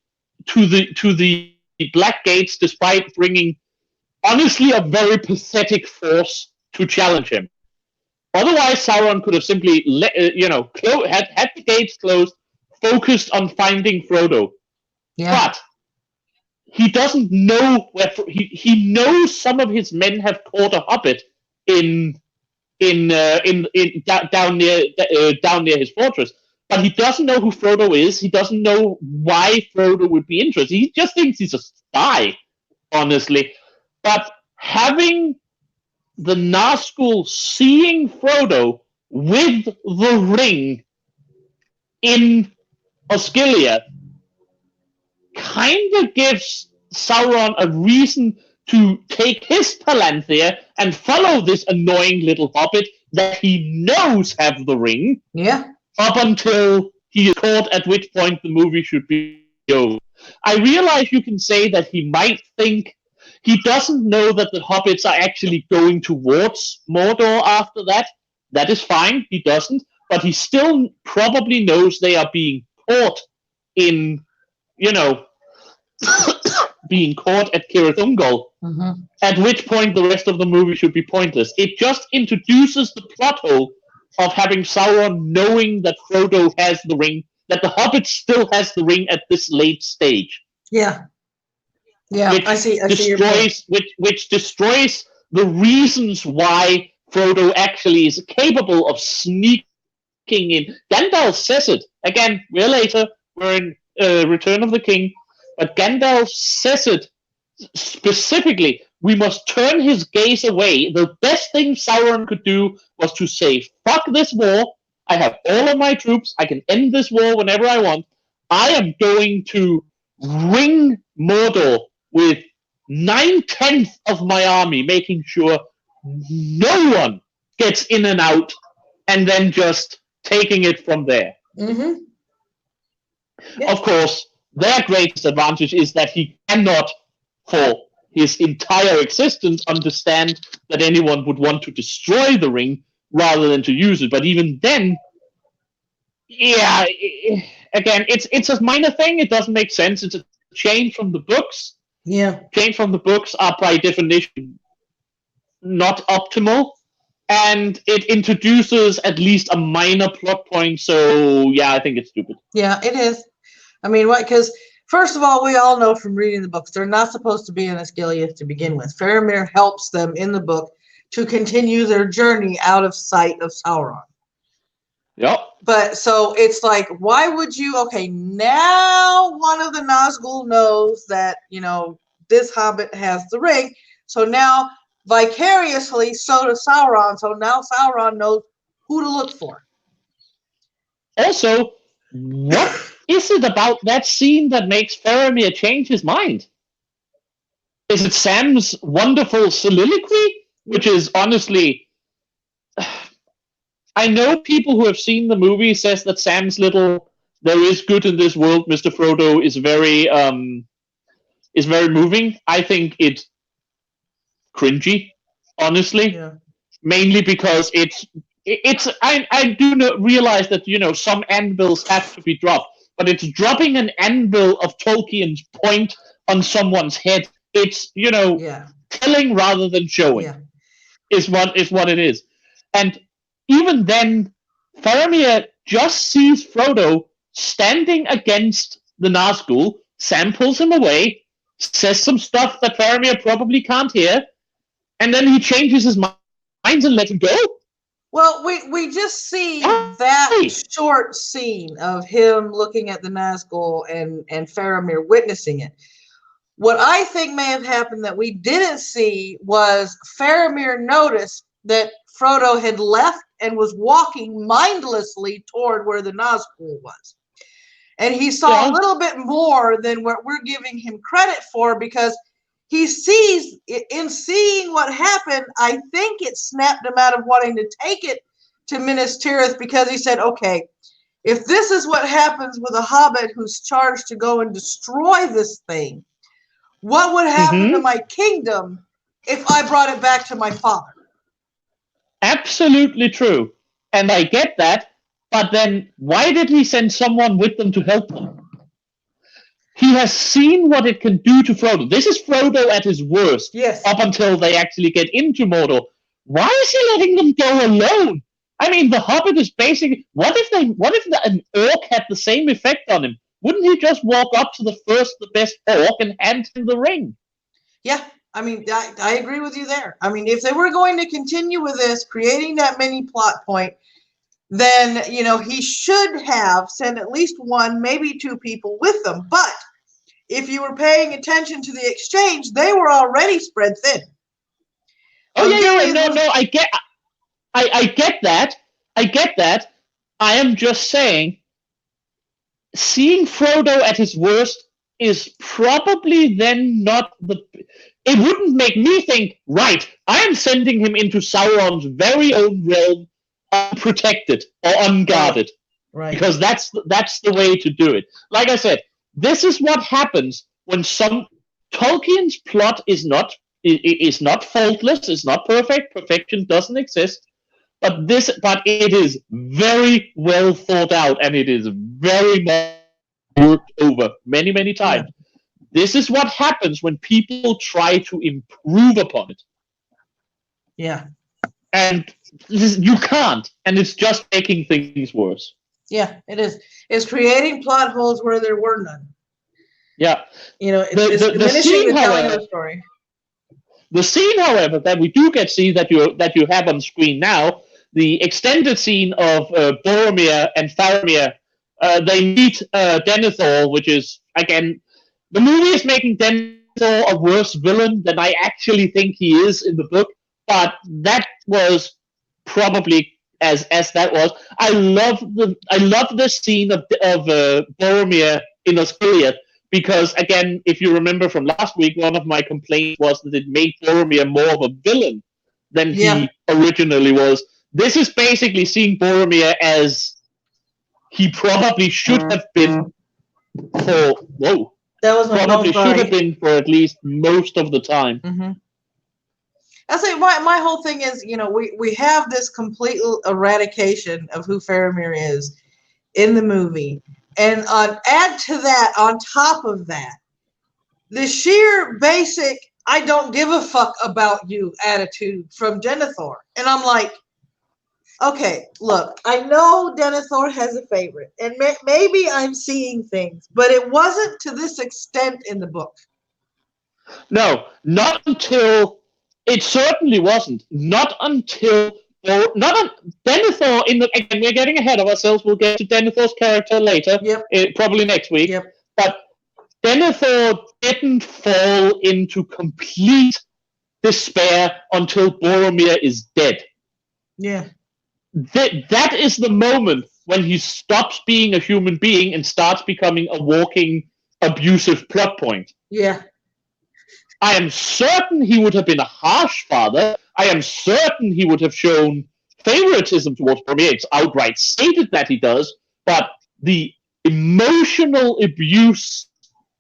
to the Black Gates, despite bringing, honestly, a very pathetic force to challenge him. Otherwise, Sauron could have simply, had the gates closed, focused on finding Frodo. Yeah. But he doesn't know where he knows some of his men have caught a hobbit down near his fortress, but he doesn't know who Frodo is. He doesn't know why Frodo would be interested. He just thinks he's a spy, honestly. But having the Nazgul seeing Frodo with the ring in Osgiliath kind of gives Sauron a reason to take his Palantir and follow this annoying little hobbit that he knows have the ring. Yeah. Up until he is caught, at which point the movie should be over. I realize you can say that he might think he doesn't know that the hobbits are actually going towards Mordor after that. That is fine, he doesn't. But he still probably knows they are being caught in, being caught at Cirith Ungol, at which point the rest of the movie should be pointless. It just introduces the plot hole of having Sauron knowing that Frodo has the ring, that the Hobbit still has the ring at this late stage. Yeah. Yeah, which I see your point. which destroys the reasons why Frodo actually is capable of sneaking in. Gandalf says it again. We're later. We're in Return of the King, but Gandalf says it specifically. We must turn his gaze away. The best thing Sauron could do was to say, "Fuck this war. I have all of my troops. I can end this war whenever I want. I am going to ring Mordor with 9/10 of my army, making sure no one gets in and out, and then just taking it from there." Mm-hmm. Yeah. Of course, their greatest advantage is that he cannot, for his entire existence, understand that anyone would want to destroy the ring rather than to use it. But even then, yeah, again, it's a minor thing. It doesn't make sense. It's a change from the books. Yeah. Change from the books are by definition not optimal, and it introduces at least a minor plot point. So yeah, I think it's stupid. Yeah, it is. I mean, what? Because first of all, we all know from reading the books they're not supposed to be in Osgiliath to begin with. Faramir helps them in the book to continue their journey out of sight of Sauron. Yep. But so it's like, why would you? Okay, now one of the Nazgul knows that, you know, this hobbit has the ring. So now vicariously, so does Sauron. So now Sauron knows who to look for. Also, what is it about that scene that makes Faramir change his mind? Is it Sam's wonderful soliloquy? Which is honestly, I know people who have seen the movie says that Sam's little "there is good in this world, Mr. Frodo" is very moving. I think it's cringy, honestly. Yeah. Mainly because I do not realize that, you know, some anvils have to be dropped, but it's dropping an anvil of Tolkien's point on someone's head. It's, you know, telling rather than showing is what it is. And even then, Faramir just sees Frodo standing against the Nazgul. Sam pulls him away, says some stuff that Faramir probably can't hear, and then he changes his mind and lets him go. Well, we just see that short scene of him looking at the Nazgul and Faramir witnessing it. What I think may have happened that we didn't see was Faramir noticed that Frodo had left and was walking mindlessly toward where the Nazgul was. And he saw a little bit more than what we're giving him credit for, because he sees, in seeing what happened, I think it snapped him out of wanting to take it to Minas Tirith, because he said, okay, if this is what happens with a hobbit who's charged to go and destroy this thing, what would happen to my kingdom if I brought it back to my father? Absolutely true. And I get that, but then why did he send someone with them to help them? He has seen what it can do to Frodo. This is Frodo at his worst. Yes. Up until they actually get into Mordor. Why is he letting them go alone? I mean, the Hobbit is basically. What if an orc had the same effect on him? Wouldn't he just walk up to the best orc and hand him the ring? Yeah, I mean, I agree with you there. I mean, if they were going to continue with this, creating that mini plot point, then, you know, he should have sent at least one, maybe two people with them. But if you were paying attention to the exchange, they were already spread thin. Oh, no, I get that. I get that. I am just saying, seeing Frodo at his worst is probably then not the... It wouldn't make me think, right, I am sending him into Sauron's very own realm, unprotected or unguarded. Right. Because that's the way to do it. Like I said, this is what happens when Tolkien's plot is not faultless, it's not perfect, perfection doesn't exist, but it is very well thought out, and it is very much worked over many, many times. Yeah. This is what happens when people try to improve upon it. Yeah. And you can't, and it's just making things worse. Yeah, it is. It's creating plot holes where there were none. Yeah. You know, it's diminishing the telling of the story. The scene, however, that we do get see that you have on screen now, the extended scene of Boromir and Faramir, they meet Denethor, which is, again, the movie is making Denethor a worse villain than I actually think he is in the book, but that was probably as that was. I love the scene of Boromir in Osgiliath, because, again, if you remember from last week, one of my complaints was that it made Boromir more of a villain than he originally was. This is basically seeing Boromir as he probably should have been for... Whoa. That was my probably should have been for at least most of the time. Mm-hmm. I say my whole thing is, you know, we have this complete eradication of who Faramir is in the movie. And add to that, on top of that, the sheer basic "I don't give a fuck about you" attitude from Denethor. And I'm like, okay, look, I know Denethor has a favorite, and maybe I'm seeing things, but it wasn't to this extent in the book. No, not until... It certainly wasn't. Not until... Denethor, again, we're getting ahead of ourselves. We'll get to Denethor's character later, probably next week. Yep. But Denethor didn't fall into complete despair until Boromir is dead. Yeah. That is the moment when he stops being a human being and starts becoming a walking abusive plot point. Yeah. I am certain he would have been a harsh father. I am certain he would have shown favoritism towards Boromir. It's outright stated that he does, but the emotional abuse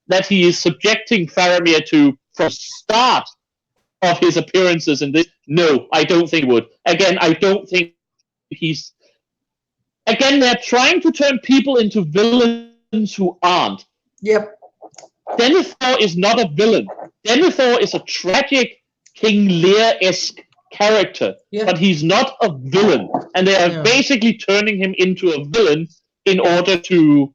that he is subjecting Faramir to from the start of his appearances in this, no, I don't think he would. Again, I don't think he's... Again, they're trying to turn people into villains who aren't. Yep. Denethor is not a villain. Denethor is a tragic King Lear-esque character, but he's not a villain. And they are basically turning him into a villain in order to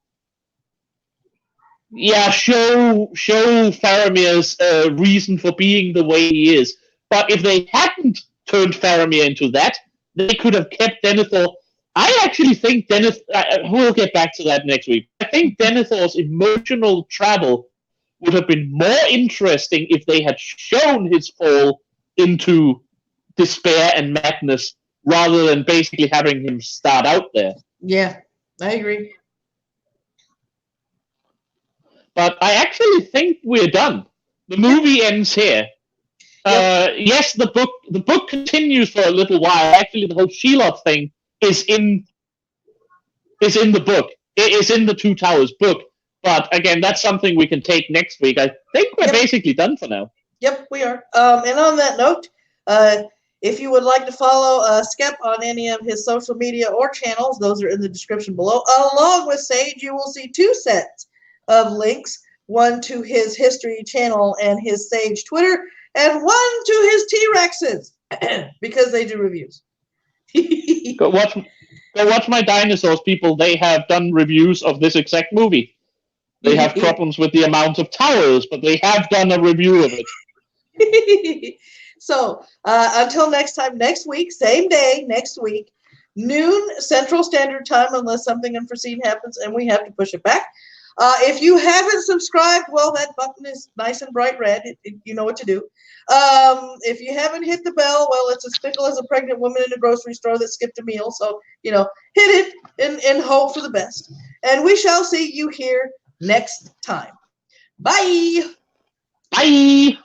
show Faramir's reason for being the way he is. But if they hadn't turned Faramir into that, they could have kept Denethor. I actually think we'll get back to that next week. I think Denethor's emotional travel would have been more interesting if they had shown his fall into despair and madness rather than basically having him start out there. Yeah, I agree. But I actually think we're done. The movie ends here. Yes, the book continues for a little while. Actually, the whole Shelob thing is in the book. It is in the Two Towers book. But again, that's something we can take next week. I think we're basically done for now. Yep, we are. And on that note, if you would like to follow Skep on any of his social media or channels, those are in the description below. Along with Sage, you will see two sets of links, one to his history channel and his Sage Twitter, and one to his T-Rexes, because they do reviews. Go watch my dinosaurs, people. They have done reviews of this exact movie. They have problems with the amount of towers, but they have done a review of it. So, until next time, next week, same day, next week, noon Central Standard Time, unless something unforeseen happens and we have to push it back. If you haven't subscribed, well, that button is nice and bright red. You know what to do. If you haven't hit the bell, well, it's as fickle as a pregnant woman in a grocery store that skipped a meal. So, hit it and hope for the best. And we shall see you here next time. Bye. Bye.